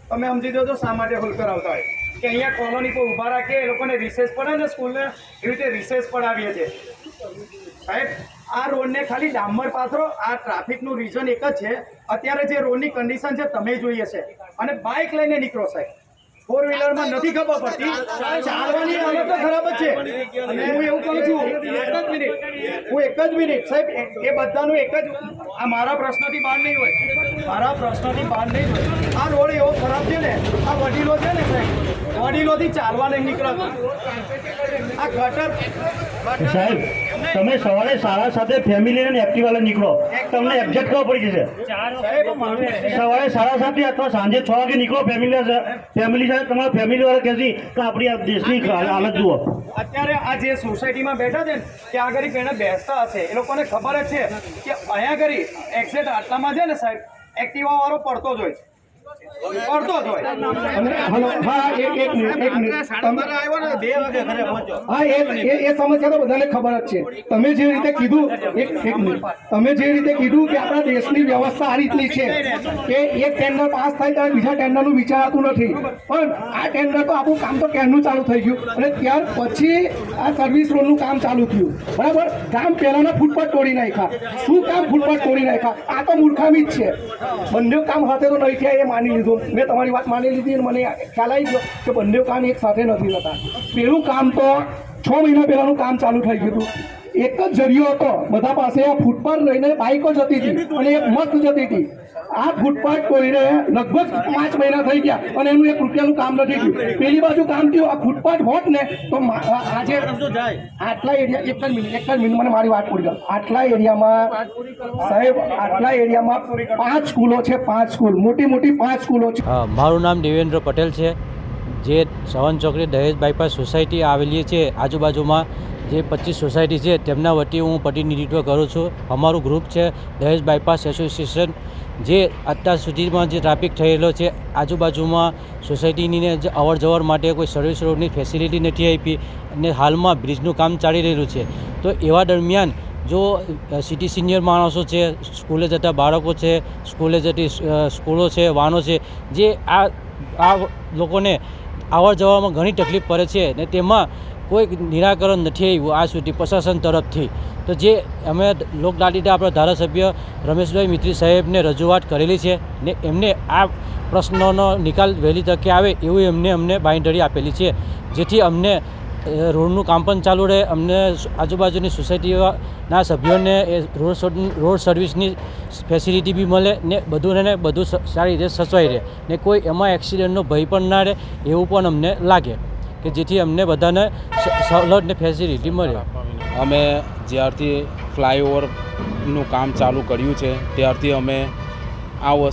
તમે સમજી દો શા માટે હોલ્ડ કરાવતા હોય કે અહીંયા કોલોની પર ઊભા રાખીએ, એ લોકોને રિસેસ પડે ને સ્કૂલને એવી રીતે રિસેસ પડાવીએ છીએ. સાહેબ, આ રોડને ખાલી ડામર પાથરો. આ ટ્રાફિકનું રીઝન એક જ છે. અત્યારે જે રોડની કન્ડિશન છે તમે જોઈએ છે, અને બાઇક લઈને નીકળો સાહેબ, 4-વ્હીલરમાં નથી ખબર પડતી, ચાલવાની હાલત તો ખરાબ જ છે. અને હું એવું કહું છું, એક જ મિનિટ સાહેબ, એ બધાનું એક જ, આ મારા પ્રશ્નથી બહાર નહીં હોય, મારા પ્રશ્નથી બહાર નહીં હોય. આ રોડ એવો ખરાબ છે ને, આ વડીલો છે ને સાહેબ, વડીલોથી ચાલવા નહીં નીકળતા. આ ગટર સાહેબ, તમે સવારે સાડા સાથે ફેમિલી અને એક્ટિવા લઈને નીકળો, તમને એક્ઝેક્ટ ખબર પડી જશે. સવારે 7:30 અથવા સાંજે 6 વાગે નીકળો ફેમિલી સાથે, તમારા ફેમિલી વાળા કહેશે કે આપણી આ દેશની હાલત જુઓ. અત્યારે આ જે સોસાયટીમાં બેઠા છે ને, ત્યાં આગળ પહેલા બેસતા હશે, એ લોકોને ખબર જ છે કે અહીંયા આગળ એક્ઝેક્ટ આટલામાં છે ને સાહેબ, એક્ટિવા વાળો પડતો જ હોય. અડધો જ હોય. અને હલો, હા એક મિનિટ હા એ સમસ્યા તો બધાને ખબર જ છે. તમે જે રીતે કીધું એક મિનિટ, તમે જે રીતે કીધું કે આપણા દેશની વ્યવસ્થા આ રીતની છે કે એક ટેન્ડર પાસ થાય ત્યારે બીજા ટેન્ડરનું વિચારાતું નથી, પણ આ ટેન્ડર તો આપણું કામ તો ક્યારનું ચાલુ થઈ ગયું અને ત્યાર પછી આ સર્વિસ રોડનું કામ ચાલુ થયું, બરાબર. કામ પહેલાના ફૂટપાથ તોડી નાખ્યા. શું કામ ફૂટપાથ તોડી નાખ્યા? આ તો મૂર્ખામી જ છે. બંને કામ સાથે તો નહીં થયા, એ માની લીધું. મેં તમારી વાત માની લીધી અને મને ખ્યાલ આવી ગયો કે બંને કામ એક સાથે નથી થતા. પેલું કામ તો 6 મહિના પહેલાનું કામ ચાલુ થઈ ગયું હતું. એક જ જરિયો હતો, બધા પાસે આ ફૂટપાથ લઈને બાઇકો જતી હતી અને એક મસ્ત જતી હતી. આ ફૂટપાથ કોઈને લગભગ 5 મહિના થઈ ગયા અને એનું 1 રૂપિયાનું કામ નથી થયું. પેલી બાજુ કામ થયું. આ ફૂટપાથ હોત ને તો આજે આટલા એરિયા એક જ મિનિટ મને મારી વાત પૂરી કરો. આટલા એરિયામાં સાહેબ, આટલા એરિયામાં 5 સ્કૂલો છે, 5 સ્કૂલ, મોટી 5 સ્કૂલો છે. મારું નામ દેવેન્દ્ર પટેલ છે, જે સવન ચોકડી દહેજ બાયપાસ સોસાયટી આવેલી છે. આજુબાજુમાં જે 25 સોસાયટી છે તેમના વતી હું પ્રતિનિધિત્વ કરું છું. અમારું ગ્રુપ છે દહેજ બાયપાસ એસોસિએશન, જે અત્યાર સુધીમાં જે ટ્રાફિક થયેલો છે આજુબાજુમાં સોસાયટીની જે અવર જવર માટે કોઈ સર્વિસ રોડની ફેસિલિટી નથી આપી અને હાલમાં બ્રિજનું કામ ચાલી રહેલું છે. તો એવા દરમિયાન જો સિટી સિનિયર માણસો છે, સ્કૂલે જતા બાળકો છે, સ્કૂલે જતી સ્કૂલો છે, વાહનો છે, જે આ લોકોને આવર જવામાં ઘણી તકલીફ પડે છે ને તેમાં કોઈ નિરાકરણ નથી આવ્યું આજ સુધી પ્રશાસન તરફથી. તો જે અમે લોકલાડીના આપણા ધારાસભ્ય રમેશભાઈ મિત્રી સાહેબને રજૂઆત કરેલી છે ને એમને આ પ્રશ્નોનો નિકાલ વહેલી તકે આવે એવું અમને બાંયધરી આપેલી છે, જેથી અમને રોડનું કામ પણ ચાલુ રહે, અમને આજુબાજુની સોસાયટીના સભ્યોને એ રોડ સર્વિસની ફેસિલિટી બી મળે ને બધું સારી રીતે સચવાઈ રહે ને કોઈ એમાં એક્સિડન્ટનો ભય પણ ના રહે એવું પણ અમને લાગે કે જેથી અમને બધાને સવલત ને ફેસિલિટી મળે. અમે જ્યારથી ફ્લાયઓવરનું કામ ચાલુ કર્યું છે ત્યારથી અમે આ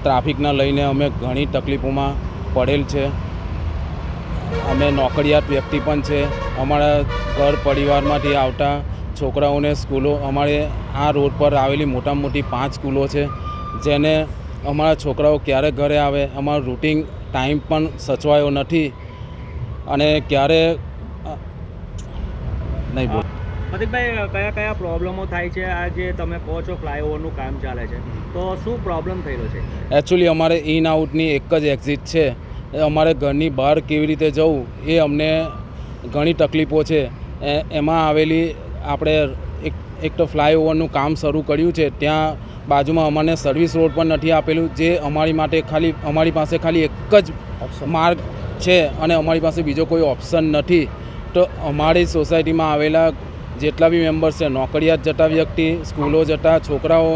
ટ્રાફિકના લઈને અમે ઘણી તકલીફોમાં પડેલ છે. અમે નોકરિયાત વ્યક્તિ પણ છે. અમારા ઘર પરિવારમાંથી આવતા છોકરાઓને સ્કૂલો, અમારે આ રોડ પર આવેલી મોટામાં મોટી 5 સ્કૂલો છે, જેને અમારા છોકરાઓ ક્યારે ઘરે આવે, અમારું રૂટિન ટાઈમ પણ સચવાયો નથી અને ક્યારે નહીં બોલ. પ્રતિકભાઈ, કયા પ્રોબ્લેમો થાય છે? આ જે તમે કહો છો ફ્લાયઓવરનું કામ ચાલે છે, તો શું પ્રોબ્લેમ થયેલો છે? એકચ્યુઅલી અમારે ઇન આઉટની એક જ એક્ઝિટ છે. અમારે ઘરની બહાર કેવી રીતે જવું એ અમને ઘણી તકલીફો છે. એમાં આવેલી આપણે એક તો ફ્લાયઓવરનું કામ શરૂ કર્યું છે, ત્યાં બાજુમાં અમને સર્વિસ રોડ પણ નથી આપેલું, જે અમારી પાસે ખાલી એક જ માર્ગ છે અને અમારી પાસે બીજો કોઈ ઓપ્શન નથી. તો અમારી સોસાયટીમાં આવેલા જેટલા બી મેમ્બર્સ છે, નોકરિયાત જતા વ્યક્તિ, સ્કૂલો જતા છોકરાઓ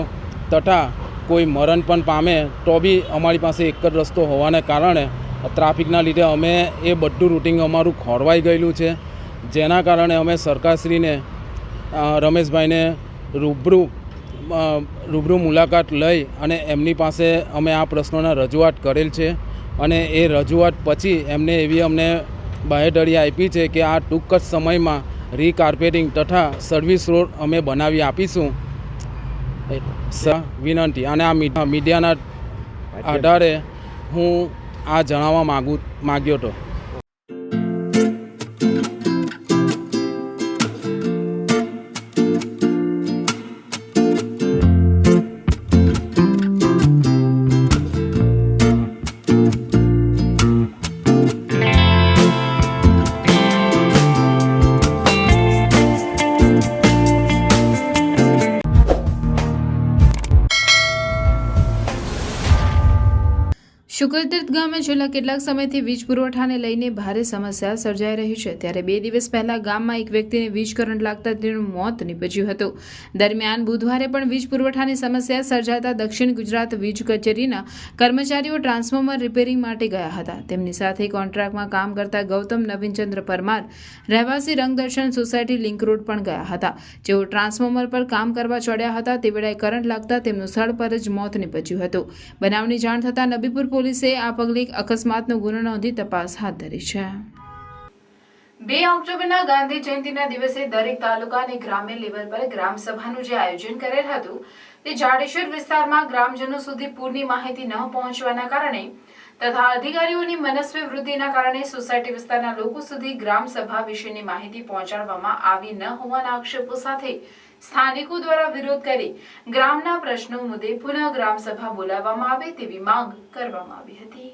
તથા કોઈ મરણ પણ પામે તો બી અમારી પાસે એક જ રસ્તો હોવાને કારણે ટ્રાફિકના લીધે અમે એ બધું રૂટિન અમારું ખોરવાઈ ગયેલું છે. જેના કારણે અમે સરકારશ્રીને રમેશભાઈને રૂબરૂ મુલાકાત લઈ અને એમની પાસે અમે આ પ્રશ્નોના રજૂઆત કરેલ છે અને એ રજૂઆત પછી એમને એવી અમને બાંહેધરી આપી છે કે આ ટૂંક જ સમયમાં રીકાર્પેટિંગ તથા સર્વિસ રોડ અમે બનાવી આપીશું. વિનંતી અને આ મીડિયાના આધારે હું આ જણાવવા માગ્યો હતો. શુક્રતીર્થ ગામે છેલ્લા કેટલાક સમયથી વીજ પુરવઠાને લઈને ભારે સમસ્યા સર્જાઈ રહી છે. ત્યારે 2 દિવસ પહેલા ગામમાં એક વ્યક્તિને વીજ કરંટ લાગતા તેનું મોત નીપજ્યું હતું. દરમિયાન બુધવારે પણ વીજ પુરવઠાની સમસ્યા સર્જાતા દક્ષિણ ગુજરાત વીજ કચેરીના કર્મચારીઓ ટ્રાન્સફોર્મર રિપેરિંગ માટે ગયા હતા. તેમની સાથે કોન્ટ્રાક્ટમાં કામ કરતા ગૌતમ નવીનચંદ્ર પરમાર, રહેવાસી રંગદર્શન સોસાયટી લિંક રોડ પણ ગયા હતા. જેઓ ટ્રાન્સફોર્મર પર કામ કરવા ચડ્યા હતા તે વેળાએ કરંટ લાગતા તેમનું સ્થળ પર જ મોત નીપજ્યું હતું. બનાવની જાણ થતાં નબીપુર પોલીસે આ પગલે અકસ્માતનો ગુનો નોંધી તપાસ હાથ ધરી છે. 2 ઓક્ટોબરના ગાંધી જયંતિના દિવસે દરેક તાલુકા અને ગ્રામ્ય લેવલ પર ગ્રામ સભાનું જે આયોજન કરેલ હતું તે જાડેશ્વર વિસ્તારમાં ગ્રામજનો સુધી પૂરની માહિતી ન પહોંચવાના કારણે તથા અધિકારીઓની મનસ્વી વૃદ્ધિના કારણે સોસાયટી વિસ્તારના લોકો સુધી ગ્રામ સભા વિશેની માહિતી પહોંચાડવામાં આવી ન હોવાના આક્ષેપો સાથે સ્થાનિકો દ્વારા વિરોધ કરી ગ્રામના પ્રશ્નો મુદ્દે પુનઃ ગ્રામ સભા બોલાવવામાં આવે તેવી માંગ કરવામાં આવી હતી.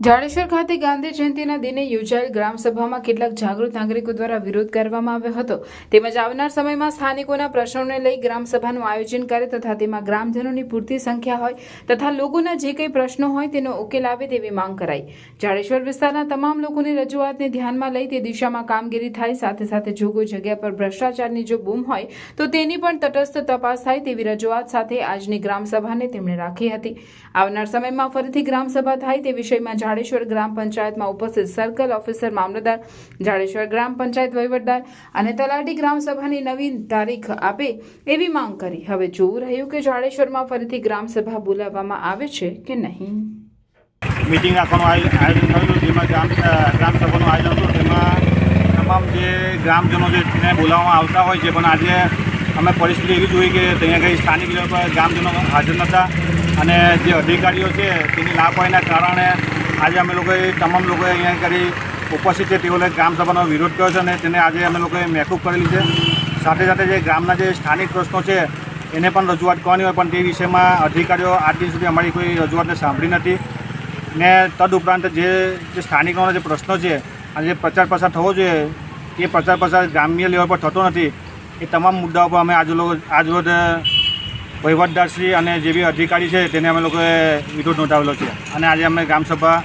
જાડેશ્વર ખાતે ગાંધી જયંતિના દિને યોજાયેલ ગ્રામસભામાં કેટલાક જાગૃત નાગરિકો દ્વારા વિરોધ કરવામાં આવ્યો હતો. તેમજ આવનાર સમયમાં સ્થાનિકોના પ્રશ્નોને લઈ ગ્રામસભાનું આયોજન કરે તથા તેમાં ગ્રામજનોની પૂરતી સંખ્યા હોય તથા લોકોના જે કંઈ પ્રશ્નો હોય તેનો ઉકેલ આવે તેવી માંગ કરાઈ. જાડેશ્વર વિસ્તારના તમામ લોકોની રજૂઆતને ધ્યાનમાં લઈ તે દિશામાં કામગીરી થાય, સાથે સાથે જો કોઈ જગ્યા પર ભ્રષ્ટાચારની જો બૂમ હોય તો તેની પણ તટસ્થ તપાસ થાય તેવી રજૂઆત સાથે આજની ગ્રામસભાને તેમણે રાખી હતી. આવનાર સમયમાં ફરીથી ગ્રામસભા થાય તે વિષયમાં જાડેશ્વર ગ્રામ પંચાયતમાં ઉપસ્થિત સર્કલ ઓફિસર મામલતદાર, જાડેશ્વર ગ્રામ પંચાયત વહીવટદાર અને તલાટી ગ્રામસભાની નવી તારીખ આપે એવી માંગ કરી. હવે જોવું રહ્યું કે જાડેશ્વરમાં ફરીથી ગ્રામસભા બોલાવવામાં આવે છે કે નહીં. મીટિંગ રાખવાનું આયોજન થયું જેમાં ગ્રામસભાનું આયોજન હતું. તેમાં તમામ જે ગ્રામજનો જે બોલાવવામાં આવતા હોય છે, પણ આજે અમે પરિસ્થિતિ એવી જોઈ કે ત્યાં કંઈ સ્થાનિક લેવલ પર ગ્રામજનો હાજર નહોતા અને જે અધિકારીઓ છે તેની લાપરવાહીના કારણે આજે અમે લોકોએ તમામ લોકોએ અહીંયા કરી ઉપસ્થિત છે તેઓએ ગ્રામસભાનો વિરોધ કર્યો છે અને તેને આજે અમે લોકોએ મેકૂફ કરેલી છે. સાથે સાથે જે ગામના જે સ્થાનિક પ્રશ્નો છે એને પણ રજૂઆત કરવાની હોય, પણ તે વિષયમાં અધિકારીઓ આજ દિન સુધી અમારી કોઈ રજૂઆતને સાંભળી નથી. ને તદુપરાંત જે સ્થાનિકોના જે પ્રશ્નો છે અને જે પ્રચાર પ્રસાર થવો જોઈએ એ પ્રચાર પ્રસાર ગ્રામ્ય લેવલ પર થતો નથી. એ તમામ મુદ્દાઓ પર અમે આજરોજ વહીવટદારશ્રી અને જે બી અધિકારી છે તેને અમે લોકોએ વિરોધ નોંધાવેલો છે અને આજે અમે ગ્રામસભા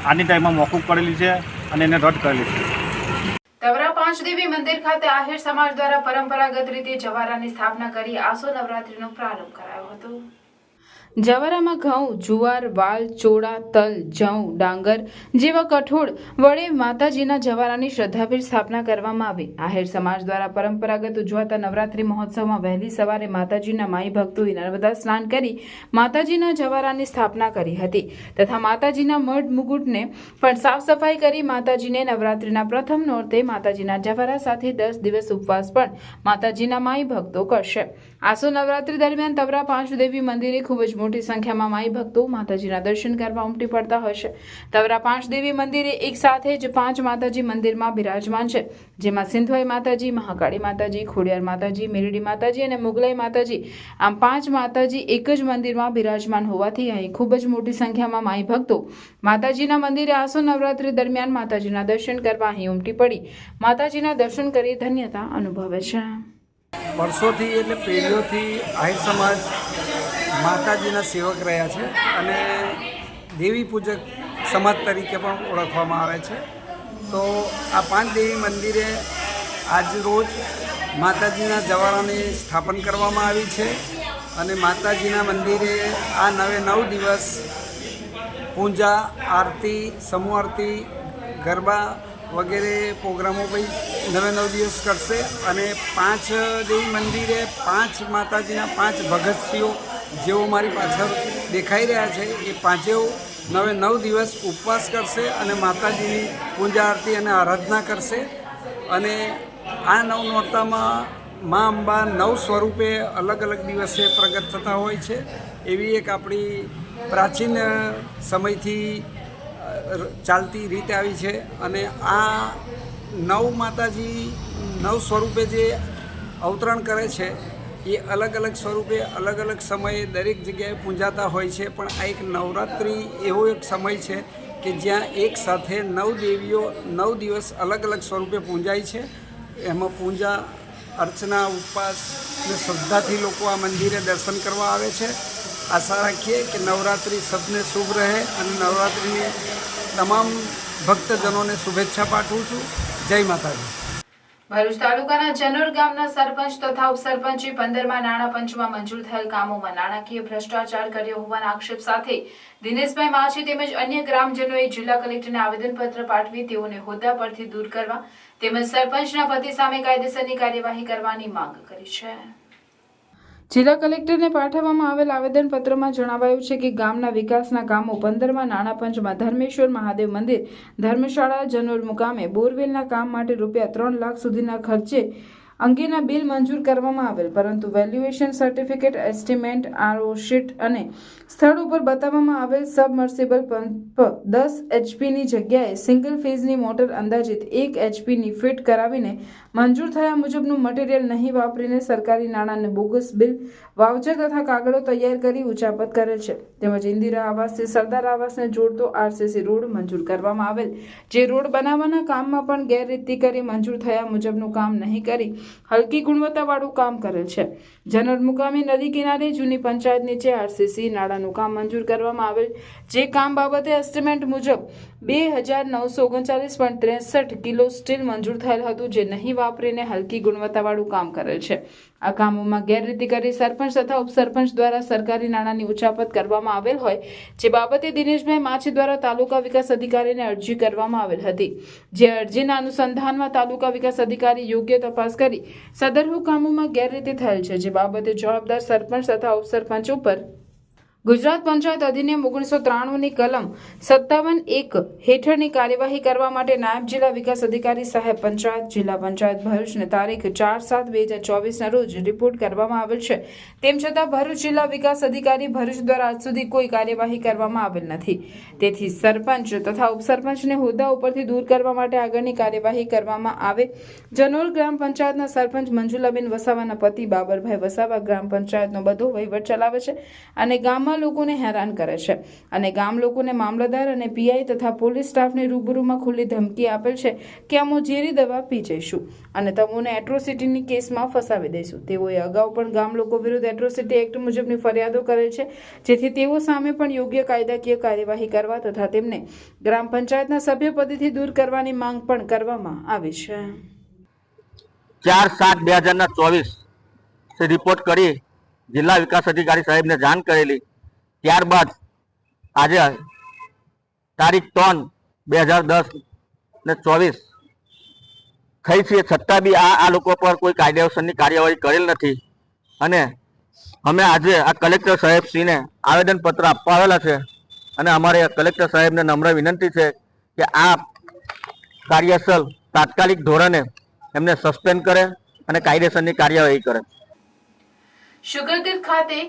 આજની ટાઈમમાં મોકૂફ કરેલી છે અને એને રદ કરેલી છે. તવરા પાંચદેવી મંદિર ખાતે આહિર સમાજ દ્વારા પરંપરાગત રીતે જવારાની સ્થાપના કરી આસો નવરાત્રીનો પ્રારંભ કરાયો હતો. જવારામાં ઘઉં, જુવાર, વાલ, ચોળા, તલ, જવ, ડાંગર જેવા કઠોળ વડે માતાજીના જવારાની શ્રદ્ધાભેર સ્થાપના કરવામાં આવી. આહિર સમાજ દ્વારા પરંપરાગત ઉજવાતા નવરાત્રી મહોત્સવમાં વહેલી સવારે માતાજીના માઈ ભક્તોએ નર્મદા સ્નાન કરી માતાજીના જવારાની સ્થાપના કરી હતી તથા માતાજીના મઢ મુકુટને પણ સાફ સફાઈ કરી માતાજીને નવરાત્રીના પ્રથમ નોરતે માતાજીના જવારા સાથે 10 દિવસ ઉપવાસ પણ માતાજીના માઈ ભક્તો કરશે. આસો નવરાત્રી દરમિયાન તવરા પાંચદેવી મંદિરે ખૂબ જ મોટી સંખ્યામાં માઈ ભક્તો માતાજીના દર્શન કરવા ઉમટી પડતા હોય છે. તવરા પાંચદેવી મંદિરે એક સાથે જ 5 માતાજી મંદિરમાં બિરાજમાન છે, જેમાં સિંધવાઈ માતાજી, મહાકાળી માતાજી, ખોડિયાર માતાજી, મેરડી માતાજી અને મુગલાઈ માતાજી, આમ 5 માતાજી એક જ મંદિરમાં બિરાજમાન હોવાથી અહીં ખૂબ જ મોટી સંખ્યામાં માઈ ભક્તો માતાજીના મંદિરે આસો નવરાત્રી દરમિયાન માતાજીના દર્શન કરવા અહીં ઉમટી પડી માતાજીના દર્શન કરી ધન્યતા અનુભવે છે. વર્ષોથી એટલે પેઢીઓથી આહિર સમાજ માતાજીના સેવક રહ્યા છે અને દેવી પૂજક સમાજ તરીકે પણ ઓળખવામાં આવે છે. તો આ પાંચદેવી મંદિરે આજ રોજ માતાજીના જવારાની સ્થાપન કરવામાં આવી છે અને માતાજીના મંદિરે આ 9 દિવસ પૂજા, આરતી, સમૂહ આરતી, ગરબા વગેરે પ્રોગ્રામો ભાઈ 9 દિવસ કરશે અને 5 દેવી મંદિરે 5 માતાજીના 5 ભગતશ્રીઓ જેઓ મારી પાછળ દેખાઈ રહ્યા છે એ 9 દિવસ ઉપવાસ કરશે અને માતાજીની પૂજા આરતી અને આરાધના કરશે. અને આ નોરતામાં મા અંબા 9 સ્વરૂપે અલગ અલગ દિવસે પ્રગટ થતા હોય છે. એવી એક આપણી પ્રાચીન સમયથી ચાલતી રીત આવી છે અને આ 9 માતાજી 9 સ્વરૂપે જે અવતરણ કરે છે એ અલગ અલગ સ્વરૂપે અલગ અલગ સમયે દરેક જગ્યાએ પૂજાતા હોય છે. પણ આ એક નવરાત્રિ એવો એક સમય છે કે જ્યાં એક સાથે 9 દેવીઓ 9 દિવસ અલગ અલગ સ્વરૂપે પૂજાય છે. એમાં પૂજા અર્ચના, ઉપવાસ અને શ્રદ્ધાથી લોકો આ મંદિરે દર્શન કરવા આવે છે. આશા રાખીએ કે નવરાત્રિ સબને શુભ રહે અને નવરાત્રિની તમામ ભક્તજનોને શુભેચ્છા પાઠવું છું. જય માતાજી. ભરૂચ તાલુકાના જનોર ગામના સરપંચ તથા ઉપસરપંચે 15મા નાણાં પંચમાં મંજૂર થયેલ કામોમાં નાણાકીય ભ્રષ્ટાચાર કર્યો હોવાના આક્ષેપ સાથે દિનેશભાઈ માછી તેમજ અન્ય ગ્રામજનોએ જિલ્લા કલેક્ટરને આવેદનપત્ર પાઠવી તેઓને હોદ્દા પરથી દૂર કરવા તેમજ સરપંચના પતિ સામે કાયદેસરની કાર્યવાહી કરવાની માંગ કરી છે. જિલ્લા કલેક્ટરને પાઠવવામાં આવેલ આવેદનપત્રમાં જણાવાયું છે કે ગામના વિકાસના કામો 15માં નાણાં પંચમાં ધર્મેશ્વર મહાદેવ મંદિર, ધર્મશાળા, જનોર મુકામે બોરવેલના કામ માટે રૂપિયા 3 લાખ સુધીના ખર્ચે અંગેના બિલ મંજૂર કરવામાં આવેલ, પરંતુ valuation certificate, estimate, RO sheet અને સ્થળ ઉપર બતાવવામાં આવેલ સબમર્સિબલ પંપ 10 એચપીની જગ્યાએ સિંગલ ફેઝની મોટર અંદાજિત 1 એચપીની ફિટ કરાવીને મંજૂર થયા મુજબનું મટીરીયલ નહીં વાપરીને સરકારી નાણાંને બોગસ બિલ, વાઉચર તથા કાગળો તૈયાર કરી ઉચાપત કરેલ છે. તેમજ ઇન્દિરા આવાસથી સરદાર આવાસને જોડતો આરસીસી રોડ મંજૂર કરવામાં આવેલ, જે રોડ બનાવવાના કામમાં પણ ગેરરીતિ કરી મંજૂર થયા મુજબનું કામ નહીં કરી હલકી ગુણવત્તાવાળું કામ કરેલ છે. જનોર મુકામે નદી કિનારે જૂની પંચાયત નીચે આરસીસી નાળાનું કામ મંજૂર કરવામાં આવેલ, જે કામ બાબતે એસ્ટિમેટ મુજબ 2939.63 કિલો સ્ટીલ મંજૂર થયેલ હતું, જે નહીં વાપરીને હલકી ગુણવત્તાવાળું કામ કરેલ છે. આ કામોમાં ગેરરીતિ કરી સરપંચ તથા ઉપસરપંચ દ્વારા સરકારી નાણાંની ઉચાપત કરવામાં આવેલ હોય, જે બાબતે દિનેશભાઈ માછી દ્વારા તાલુકા વિકાસ અધિકારીને અરજી કરવામાં આવેલ હતી, જે અરજીના અનુસંધાનમાં તાલુકા વિકાસ અધિકારી યોગ્ય તપાસ કરી સદરહુ કામોમાં ગેરરીતિ થયેલ છે, જે બાબતે જવાબદાર સરપંચ તથા ઉપસરપંચ ઉપર ગુજરાત પંચાયત અધિનિયમ 1993ની કલમ 57(1) હેઠળની કાર્યવાહી કરવા માટે નાયબ જિલ્લા વિકાસ અધિકારી સાહેબ પંચાયત, જિલ્લા પંચાયત ભરૂચને તારીખ 4/7/2024ના રોજ રિપોર્ટ કરવામાં આવેલ છે. તેમ છતાં ભરૂચ જિલ્લા વિકાસ અધિકારી ભરૂચ દ્વારા આજ સુધી કોઈ કાર્યવાહી કરવામાં આવેલ નથી. તેથી સરપંચ તથા ઉપસરપંચને હોદ્દા ઉપરથી દૂર કરવા માટે આગળની કાર્યવાહી કરવામાં આવે. જનોર ગ્રામ પંચાયતના સરપંચ મંજુલાબેન વસાવાના પતિ બાબરભાઈ વસાવા ગ્રામ પંચાયતનો બધો વહીવટ ચલાવે છે અને ગામમાં લોકોને હેરાન કરે છે અને ગામ લોકોને મામલતદાર અને પીઆઈ તથા પોલીસ સ્ટાફને રૂબરૂમાં ખુલ્લી ધમકી આપેલ છે કે અમે ઝેરી દવા પી જઈશું અને તમોને એટ્રોસિટીની કેસમાં ફસાવી દઈશું. તેઓએ અગાઉ પણ ગામ લોકો વિરુદ્ધ એટ્રોસિટી એક્ટ મુજબની ફરિયાદો કરેલ છે, જેથી તેઓ સામે પણ યોગ્ય કાયદાકીય કાર્યવાહી કરવા તથા તેમને ગ્રામ પંચાયતના સભ્યપદેથી દૂર કરવાની માંગ પણ કરવામાં આવી છે. 4/7/2024 રિપોર્ટ કરી જિલ્લા વિકાસ અધિકારી સાહેબને જાણ કરેલી. ત્યારબાદ આજે તારીખ 3/2010/24 થઈ છે, છતાં બી આ લોકો પર કોઈ કાયદેસરની કાર્યવાહી કરેલ નથી અને અમે આજે આ કલેક્ટર સાહેબશ્રીને આવેદનપત્ર આપવા આવેલા છે અને અમારે કલેક્ટર સાહેબને નમ્ર વિનંતી છે કે આ કાર્યસ્થળ તાત્કાલિક ધોરણે એમને સસ્પેન્ડ કરે અને કાયદેસરની કાર્યવાહી કરે. શુગરતીર્થ ખાતે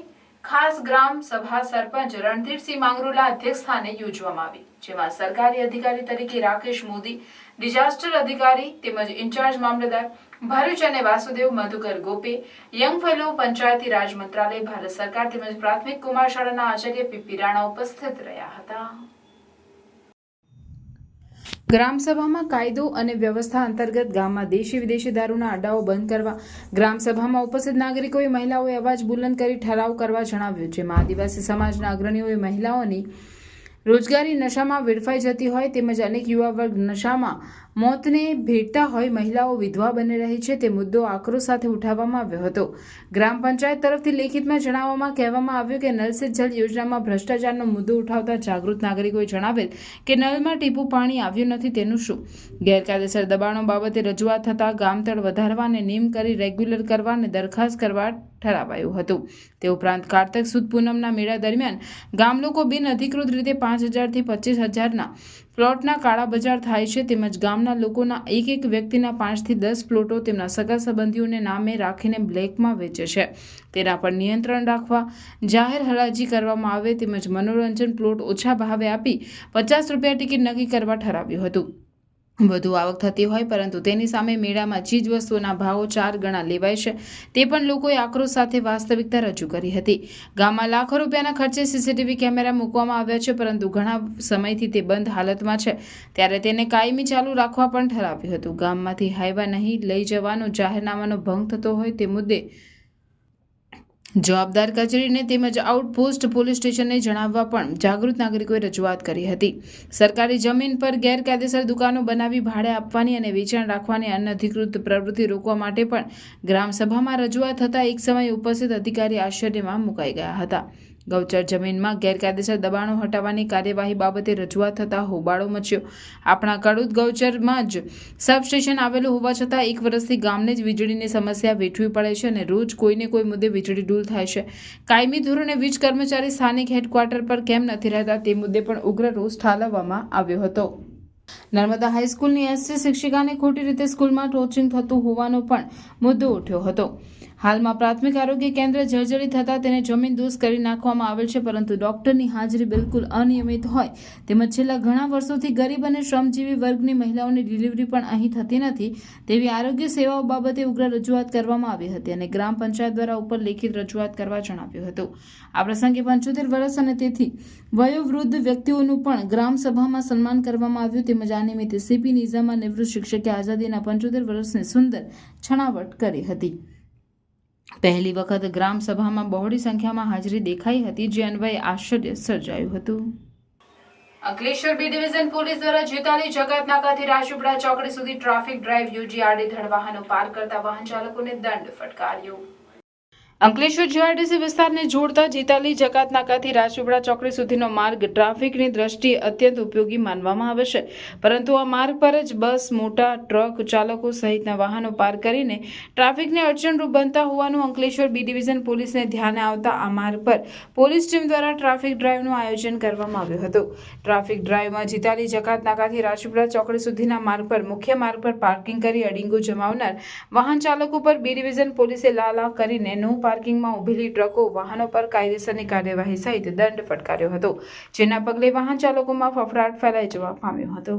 ખાસ ગ્રામ સભા સરપંચ રણધીરસિંહ માંગરોલા અધ્યક્ષસ્થાને યોજવામાં આવી, જેમાં સરકારી અધિકારી તરીકે રાકેશ મોદી, ડિઝાસ્ટર અધિકારી તેમજ ઇન્ચાર્જ મામલતદાર ભરૂચ અને વાસુદેવ મધુકર ગોપે, યંગ ફેલો, પંચાયતી રાજ મંત્રાલય, ભારત સરકાર તેમજ પ્રાથમિક કુમાર શાળાના આચાર્ય પીપી રાણા ઉપસ્થિત રહ્યા હતા. ગ્રામસભામાં કાયદો અને વ્યવસ્થા અંતર્ગત ગામમાં દેશી વિદેશી દારૂના અડ્ડાઓ બંધ કરવા ગ્રામસભામાં ઉપસ્થિત નાગરિકોએ મહિલાઓએ અવાજ બુલંદ કરી ઠરાવ કરવા જણાવ્યું, જેમાં આદિવાસી સમાજના અગ્રણીઓએ મહિલાઓની રોજગારી નશામાં વેડફાઈ જતી હોય તેમજ અનેક યુવા વર્ગ નશામાં મોતને ભેટતા હોય, મહિલાઓ વિધવા બની રહી છે તે મુદ્દો આક્રોશ સાથે ઉઠાવવામાં આવ્યો હતો. ગ્રામ પંચાયત તરફથી લેખિતમાં જણાવવામાં કહેવામાં આવ્યું કે નલ સે જલ યોજનામાં ભ્રષ્ટાચારનો મુદ્દો ઉઠાવતા જાગૃત નાગરિકોએ જણાવેલ કે નળમાં ટીપું પાણી આવ્યું નથી તેનું શું. ગેરકાયદેસર દબાણો બાબતે રજૂઆત થતાં ગામતળ વધારવાને નિયમ કરી રેગ્યુલર કરવા અને દરખાસ્ત કરવા ઠરાવાયું હતું. તે ઉપરાંત કાર્તક સુદ પૂનમના મેળા દરમિયાન ગામ લોકો બિન અધિકૃત રીતે 5,000 થી 25,000ના પ્લોટના કાળા બજાર થાય છે તેમજ ગામના લોકોના એક વ્યક્તિના 5 થી 10 પ્લોટો તેમના સગા સંબંધીઓને નામે રાખીને બ્લેકમાં વેચે છે. તેના પર નિયંત્રણ રાખવા જાહેર હરાજી કરવામાં આવે તેમજ મનોરંજન પ્લોટ ઓછા ભાવે આપી 50 રૂપિયા ટિકિટ નક્કી કરવા ઠરાવ્યું હતું. વધુ આવક થતી હોય પરંતુ તેની સામે મેળામાં ચીજ વસ્તુઓના ભાવો 4 ગણા લેવાય છે, તે પણ લોકોએ આક્રોશ સાથે વાસ્તવિકતા રજૂ કરી હતી. ગામમાં લાખો રૂપિયાના ખર્ચે સીસીટીવી કેમેરા મૂકવામાં આવ્યા છે, પરંતુ ઘણા સમયથી તે બંધ હાલતમાં છે, ત્યારે તેને કાયમી ચાલુ રાખવા પણ ઠરાવ્યું હતું. ગામમાંથી હાઈવા નહીં લઈ જવાનો જાહેરનામાનો ભંગ થતો હોય તે મુદ્દે જવાબદાર કચેરીને તેમજ આઉટપોસ્ટ પોલીસ સ્ટેશનને જણાવવા પણ જાગૃત નાગરિકોએ રજૂઆત કરી હતી. સરકારી જમીન પર ગેરકાયદેસર દુકાનો બનાવી ભાડે આપવાની અને વેચાણ રાખવાની અનધિકૃત પ્રવૃત્તિ રોકવા માટે પણ ગ્રામસભામાં રજૂઆત થતાં એક સમયે ઉપસ્થિત અધિકારી આશ્ચર્યમાં મુકાઈ ગયા હતા. ગૌચર જમીનમાં ગેરકાયદેસર દબાણો હટાવવાની કાર્યવાહી બાબતે રજૂઆત થતાં હોબાળો મચ્યો. આપણા કડુદ ગૌચરમાં જ સબસ્ટેશન આવેલું હોવા છતાં 1 વર્ષથી ગામને જ વીજળીની સમસ્યા વેઠવી પડે છે અને રોજ કોઈને કોઈ મુદ્દે વીજળી ડૂલ થાય છે. કાયમી ધોરણે વીજ કર્મચારી સ્થાનિક હેડક્વાર્ટર પર કેમ નથી રહેતા તે મુદ્દે પણ ઉગ્ર રોષ ઠાલવવામાં આવ્યો હતો. નર્મદા હાઈસ્કૂલની એસટી શિક્ષિકાને ખોટી રીતે સ્કૂલમાં ટોચિંગ થતું હોવાનો પણ મુદ્દો ઉઠ્યો હતો. હાલમાં પ્રાથમિક આરોગ્ય કેન્દ્ર જર્જરિત થતાં તેને જમીનદોસ્ત કરી નાખવામાં આવેલ છે, પરંતુ ડોક્ટરની હાજરી બિલકુલ અનિયમિત હોય તેમજ છેલ્લા ઘણા વર્ષોથી ગરીબ અને શ્રમજીવી વર્ગની મહિલાઓની ડિલિવરી પણ અહીં થતી નથી તેવી આરોગ્ય સેવાઓ બાબતે ઉગ્ર રજૂઆત કરવામાં આવી હતી અને ગ્રામ પંચાયત દ્વારા ઉપર લેખિત રજૂઆત કરવા જણાવ્યું હતું. આ પ્રસંગે 75 વર્ષ અને તેથી વયોવૃદ્ધ વ્યક્તિઓનું પણ ગ્રામ સભામાં સન્માન કરવામાં આવ્યું તેમજ આ નિમિત્તે સીપી નિઝામા નિવૃત્ત શિક્ષકે આઝાદીના 75 વર્ષની સુંદર છણાવટ કરી હતી. પહેલી વખત ગ્રામ સભામાં બહોળી સંખ્યામાં હાજરી દેખાઈ હતી, જે અન્વયે આશ્ચર્ય સર્જાયું હતું. અંકલેશ્વર બી ડિવિઝન પોલીસ દ્વારા જેતાલી જકાત નાકાથી રાજપીપળા ચોકડી સુધી ટ્રાફિક ડ્રાઈવ યોજી આડેધડ વાહનો પાર કરતા વાહન ચાલકોને દંડ ફટકાર્યો. અંકલેશ્વર જીઆરડીસી વિસ્તારને જોડતા જેતાલી જકાત નાકાથી રાજપીપળા ચોકડી સુધીનો માર્ગ ટ્રાફિકની દ્રષ્ટિએ અત્યંત ઉપયોગી માનવામાં આવે છે, પરંતુ આ માર્ગ પર જ બસ, મોટા ટ્રક ચાલકો સહિતના વાહનો પાર કરીને ટ્રાફિકને અડચણરૂપ બનતા હોવાનું અંકલેશ્વર બી ડિવિઝન પોલીસને ધ્યાને આવતા આ માર્ગ પર પોલીસ ટીમ દ્વારા ટ્રાફિક ડ્રાઈવનું આયોજન કરવામાં આવ્યું હતું. ટ્રાફિક ડ્રાઈવમાં જેતાલી જકાત નાકાથી રાજપીપળા ચોકડી સુધીના માર્ગ પર મુખ્ય માર્ગ પર પાર્કિંગ કરી અડીંગો જમાવનાર વાહન ચાલકો પર બી ડિવિઝન પોલીસે લાલા કરીને નો પાર્કિંગમાં ઉભેલી ટ્રકો, વાહનો પર કાયદેસરની કાર્યવાહી સહિત દંડ ફટકાર્યો હતો, જેના પગલે વાહન ચાલકોમાં ફફડાટ ફેલાઈ જવા પામ્યો હતો.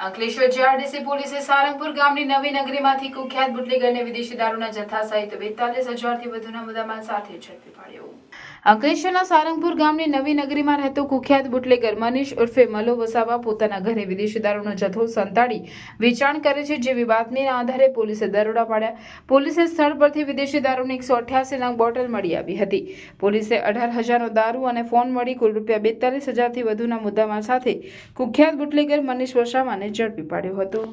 અંકલેશ્વર જીઆરડીસી પોલીસે સારંગપુર ગામની નવી નગરીમાંથી કુખ્યાત બુટલેગરને વિદેશી દારૂના જથ્થા સહિત 42,000થી વધુના મુદ્દામાલ સાથે ઝડપી પાડ્યો. અંકલેશ્વરના સારંગપુર ગામની નવી નગરીમાં રહેતો કુખ્યાત બુટલેગર મનીષ ઉર્ફે મલો વસાવા પોતાના ઘરે વિદેશી દારૂનો જથ્થો સંતાડી વેચાણ કરે છે, જેવી બાતમીના આધારે પોલીસે દરોડા પાડ્યા. પોલીસે સ્થળ પરથી વિદેશી દારૂની 188 નંગ બોટલ મળી આવી હતી. પોલીસે 18,000નો દારૂ અને ફોન મળી કુલ ₹42,000થી વધુના મુદ્દામાલ સાથે કુખ્યાત બુટલેગર મનીષ વસાવાને ઝડપી પાડ્યો હતો.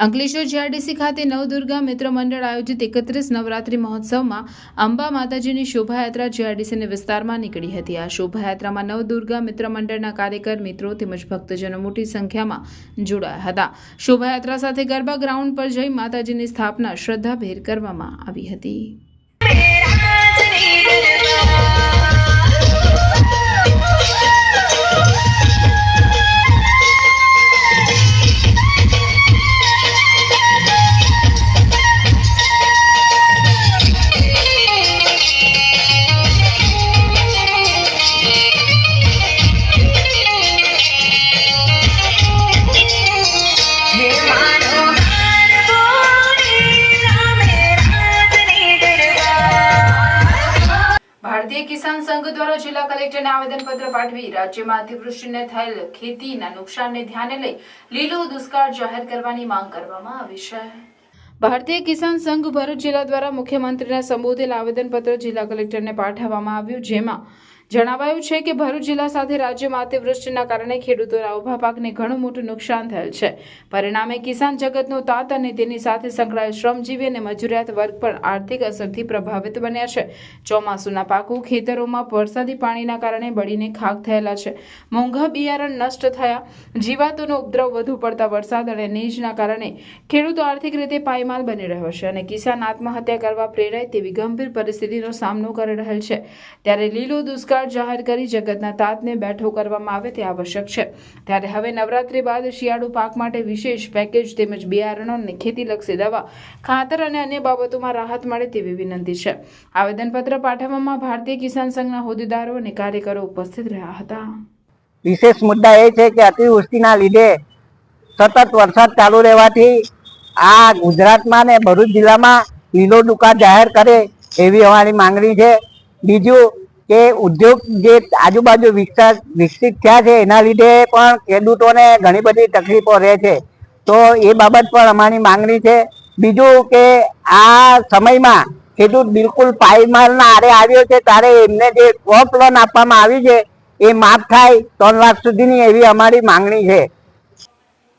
અંકલેશ્વર જીઆરડીસી ખાતે નવદુર્ગા મિત્ર મંડળ આયોજિત 31 નવરાત્રી મહોત્સવમાં અંબા માતાજીની શોભાયાત્રા જીઆરડીસીના વિસ્તારમાં નીકળી હતી. આ શોભાયાત્રામાં નવદુર્ગા મિત્ર મંડળના કાર્યકર, મિત્રો તેમજ ભક્તજનો મોટી સંખ્યામાં જોડાયા હતા. શોભાયાત્રા સાથે ગરબા ગ્રાઉન્ડ પર જઈ માતાજીની સ્થાપના શ્રદ્ધાભેર કરવામાં આવી હતી. ભારતીય કિસાન સંઘ દ્વારા જિલ્લા કલેક્ટરને આવેદનપત્ર પાઠવી રાજ્યમાં અતિવૃષ્ટિને થયેલ ખેતીના નુકસાનને ધ્યાને લઈ લીલો દુષ્કાળ જાહેર કરવાની માંગ કરવામાં આવી છે. ભારતીય કિસાન સંઘ ભરૂચ જિલ્લા દ્વારા મુખ્યમંત્રીને સંબોધેલ આવેદનપત્ર જિલ્લા કલેક્ટરને પાઠવવામાં આવ્યું, જેમાં જણાવાયું છે કે ભરૂચ જિલ્લા સાથે રાજ્યમાં અતિવૃષ્ટિના કારણે ખેડૂતોના ઉભા પાકને ઘણું મોટું નુકસાન થયેલ છે. પરિણામે કિસાન જગતનો તાત અને તેની સાથે સંકળાયેલ શ્રમજીવી અને મજૂરિયાત વર્ગ પણ આર્થિક અસરથી પ્રભાવિત બન્યા છે. ચોમાસુના પાકો ખેતરોમાં વરસાદી પાણીના કારણે બળીને ખાક થયેલા છે. મોંઘા બિયારણ નષ્ટ થયા, જીવાતોનો ઉપદ્રવ વધુ પડતા વરસાદ અને નીજના કારણે ખેડૂતો આર્થિક રીતે પાયમાલ બની રહ્યો છે અને કિસાન આત્મહત્યા કરવા પ્રેરાય તેવી ગંભીર પરિસ્થિતિનો સામનો કરી રહેલ છે. ત્યારે લીલો દુષ્કાળ જાહેર કરી જગતના તાતને બેઠો કરવામાં આવે તે આવશ્યક છે. ત્યારે હવે નવરાત્રી બાદ શિયાળુ પાક માટે વિશેષ પેકેજ તેમજ બિયારણો અને ખેતીલક્ષી દવા, ખાતર અને અન્ય બાબતોમાં રાહત મળે તેવી વિનંતી છે. આવેદનપત્ર પાઠવવામાં ભારતીય કિસાન સંઘના હોદ્દેદારો અને કાર્યકરો ઉપસ્થિત રહ્યા હતા. વિશેષ મુદ્દા એ છે કે અતિવૃષ્ટિના લીધે સતત વરસાદ ચાલુ રહેવાથી આ ગુજરાતમાં ને ભરૂચ જિલ્લામાં લીલો દુકાળ જાહેર કરે એવી અમારી માંગણી છે. બીજું કે ઉદ્યોગ જે આજુબાજુ વિકસિત થયા છે એના લીધે પણ ખેડૂતોને ઘણી બધી તકલીફો રહે છે, તો એ બાબત પણ અમારી માંગણી છે. બીજું કે આ સમયમાં ખેડૂત બિલકુલ પાયમાલના આરે આવ્યો છે, ત્યારે એમને જે ક્રોપ લોન આપવામાં આવી છે એ માફ થાય 3 લાખ સુધીની એવી અમારી માંગણી છે.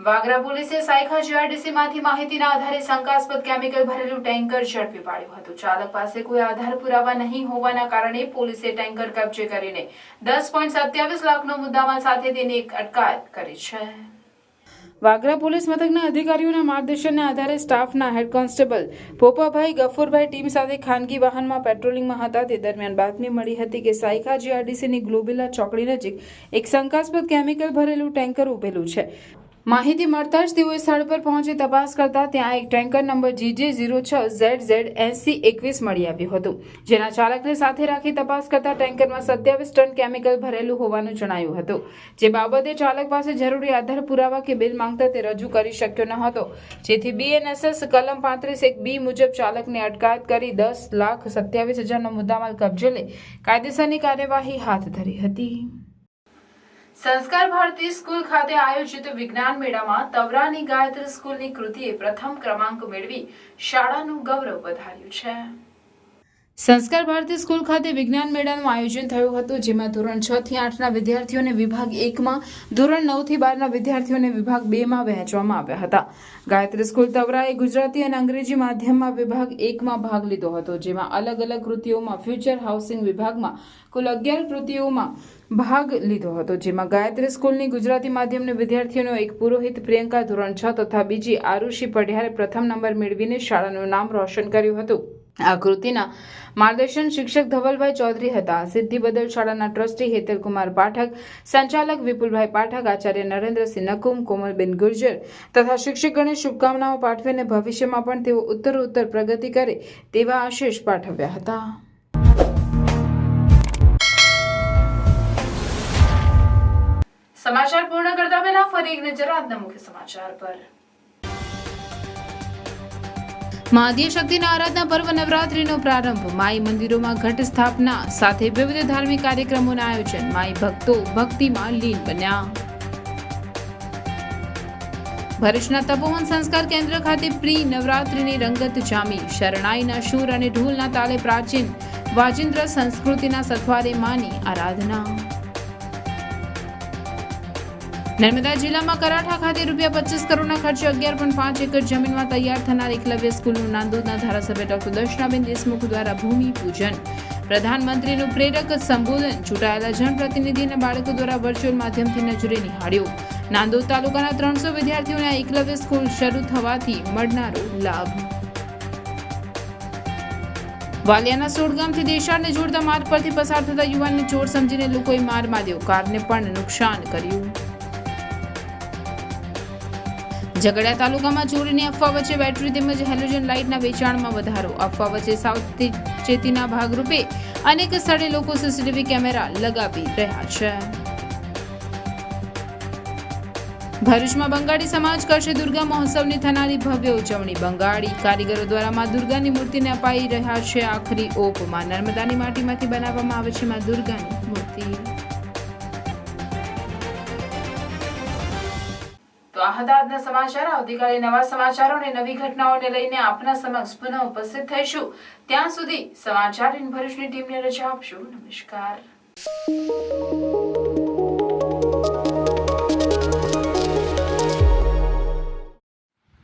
વાગરા પોલીસે સાયખા જીઆરડીસીમાંથી માહિતીના આધારે શંકાસ્પદ કેમિકલ ભરેલું ટેન્કર ઝડપી પાડ્યું હતું. ચાલક પાસે કોઈ આધાર પુરાવા નહીં હોવાના કારણે પોલીસે ટેન્કર કબજે કરીને 10.27 લાખનો મુદ્દામાલ સાથે તેની અટકાયત કરી છે. વાગરા પોલીસ મથકના અધિકારીઓના માર્ગદર્શનના આધારે સ્ટાફના હેડ કોન્સ્ટેબલ પોપાભાઈ ગફુરભાઈ ટીમ સાથે ખાનગી વાહનમાં પેટ્રોલિંગમાં હતા. તે દરમિયાન બાતમી મળી હતી કે સાયખા જીઆરડીસીની ગ્લોબેલા ચોકડી નજીક એક શંકાસ્પદ કેમિકલ ભરેલું ટેન્કર ઉભેલું છે. માહિતી મળતા જ તેઓએ સ્થળ પર પહોંચી તપાસ કરતા ત્યાં એક ટેન્કર નંબર GJ06ZZ8021 મળી આવ્યું હતું, જેના ચાલકને સાથે રાખી તપાસ કરતા ટેન્કરમાં 27 ટન કેમિકલ ભરેલું હોવાનું જણાયું હતું. જે બાબતે ચાલક પાસે જરૂરી આધાર પુરાવા કે બિલ માંગતા તે રજૂ કરી શક્યો ન હતો, જેથી BNSS કલમ 35(1)B મુજબ ચાલકને અટકાયત કરી 10,27,000નો મુદ્દામાલ કબજે લઈ કાયદેસરની કાર્યવાહી હાથ ધરી હતી. સંસ્કાર ભારતી સ્કૂલ ખાતે આયોજિત વિજ્ઞાન મેળામાં તવરાની ગાયત્રી સ્કૂલની કૃતિએ પ્રથમ ક્રમાંક મેળવી શાળાનું ગૌરવ વધાર્યું છે. સંસ્કાર ભારતી સ્કૂલ ખાતે વિજ્ઞાન મેળાનું આયોજન થયું હતું, જેમાં ધોરણ 6 થી 8ના વિદ્યાર્થીઓને વિભાગ 1માં, ધોરણ 9 થી 12ના વિદ્યાર્થીઓને વિભાગ 2માં વહેંચવામાં આવ્યા હતા. ગાયત્રી સ્કૂલ તવરાએ ગુજરાતી અને અંગ્રેજી માધ્યમમાં વિભાગ 1માં ભાગ લીધો હતો, જેમાં અલગ અલગ કૃતિઓમાં ફ્યુચર હાઉસિંગ વિભાગમાં કુલ 11 કૃતિઓમાં ભાગ લીધો હતો, જેમાં ગાયત્રી સ્કૂલની ગુજરાતી માધ્યમના વિદ્યાર્થીઓનો એક પુરોહિત પ્રિયંકા ધોરણ 6 તથા બીજી આરુષિ પઢિયારે પ્રથમ નંબર મેળવીને શાળાનું નામ રોશન કર્યું હતું. આ કૃતિના માર્ગદર્શન શિક્ષક ધવલભાઈ ચૌધરી હતા. સિદ્ધિ બદલ શાળાના ટ્રસ્ટી હેતલકુમાર પાઠક, સંચાલક વિપુલભાઈ પાઠક, આચાર્ય નરેન્દ્રસિંહ નકુમ, કોમલબેન ગુર્જર તથા શિક્ષકગણે શુભકામનાઓ પાઠવીને ભવિષ્યમાં પણ તેઓ ઉત્તરોત્તર પ્રગતિ કરે તેવા આશીષ પાઠવ્યા હતા. સમાચાર પૂર્ણ કરતા પહેલા ફરી એક નજર આજના મુખ્ય સમાચાર પર. મા આદ્યશક્તિના આરાધના પર્વ નવરાત્રીનો પ્રારંભ. માઈ મંદિરોમાં ઘટ સ્થાપના સાથે વિવિધ ધાર્મિક કાર્યક્રમોના આયોજન. માઈ ભક્તો ભક્તિમાં લીન બન્યા. ભરૂચના તપોવન સંસ્કાર કેન્દ્ર ખાતે પ્રી નવરાત્રીની રંગત જામી. શરણાઈના શૂર અને ઢોલના તાલે પ્રાચીન વાજિંદ્ર સંસ્કૃતિના સથવારે માની આરાધના. નર્મદા જિલ્લામાં કરાઠા ખાતે ₹25 કરોડના ખર્ચે 11.5 એકર જમીનમાં તૈયાર થનાર એકલવ્ય સ્કૂલનું નાંદોદના ધારાસભ્ય ડોક્ટર દર્શનાબેન દેશમુખ દ્વારા ભૂમિપૂજન. પ્રધાનમંત્રીનું પ્રેરક સંબોધન. ચૂંટાયેલા જનપ્રતિનિધિ અને બાળકો દ્વારા વર્ચ્યુઅલ માધ્યમથી નજરે નિહાળ્યો. નાંદોદ તાલુકાના 300 વિદ્યાર્થીઓને આ એકલવ્ય સ્કૂલ શરૂ થવાથી મળનારો લાભ. વાલિયાના 16 ગામથી દેશાળને જોડતા માર્ગ પરથી પસાર થતા યુવાનને ચોર સમજીને લોકોએ માર માર્યો. કારને પણ નુકસાન કર્યું. ઝઘડિયા તાલુકામાં ચોરીની અફવા વચ્ચે બેટરી તેમજ હેલોજન લાઇટના વેચાણમાં વધારો. અફવા વચ્ચે સાવચેતીના ભાગરૂપે અનેક સ્થળે લોકો સીસીટીવી કેમેરા લગાવી રહ્યા છે. ભરૂચમાં બંગાળી સમાજ કરશે દુર્ગા મહોત્સવની થનારી ભવ્ય ઉજવણી. બંગાળી કારીગરો દ્વારા મા દુર્ગાની મૂર્તિને અપાઈ રહ્યા છે આખરી ઓપ. માં નર્મદાની માટીમાંથી બનાવવામાં આવે છે મા દુર્ગાની મૂર્તિ. તો આ હતા આજના સમાચાર. આવતીકાલે નવા સમાચારો અને નવી ઘટનાઓને લઈને આપના સમક્ષ પુનઃ ઉપસ્થિત થઈશું. ત્યાં સુધી સમાચાર ઇન ભરૂચની ટીમને રજા આપશો. નમસ્કાર.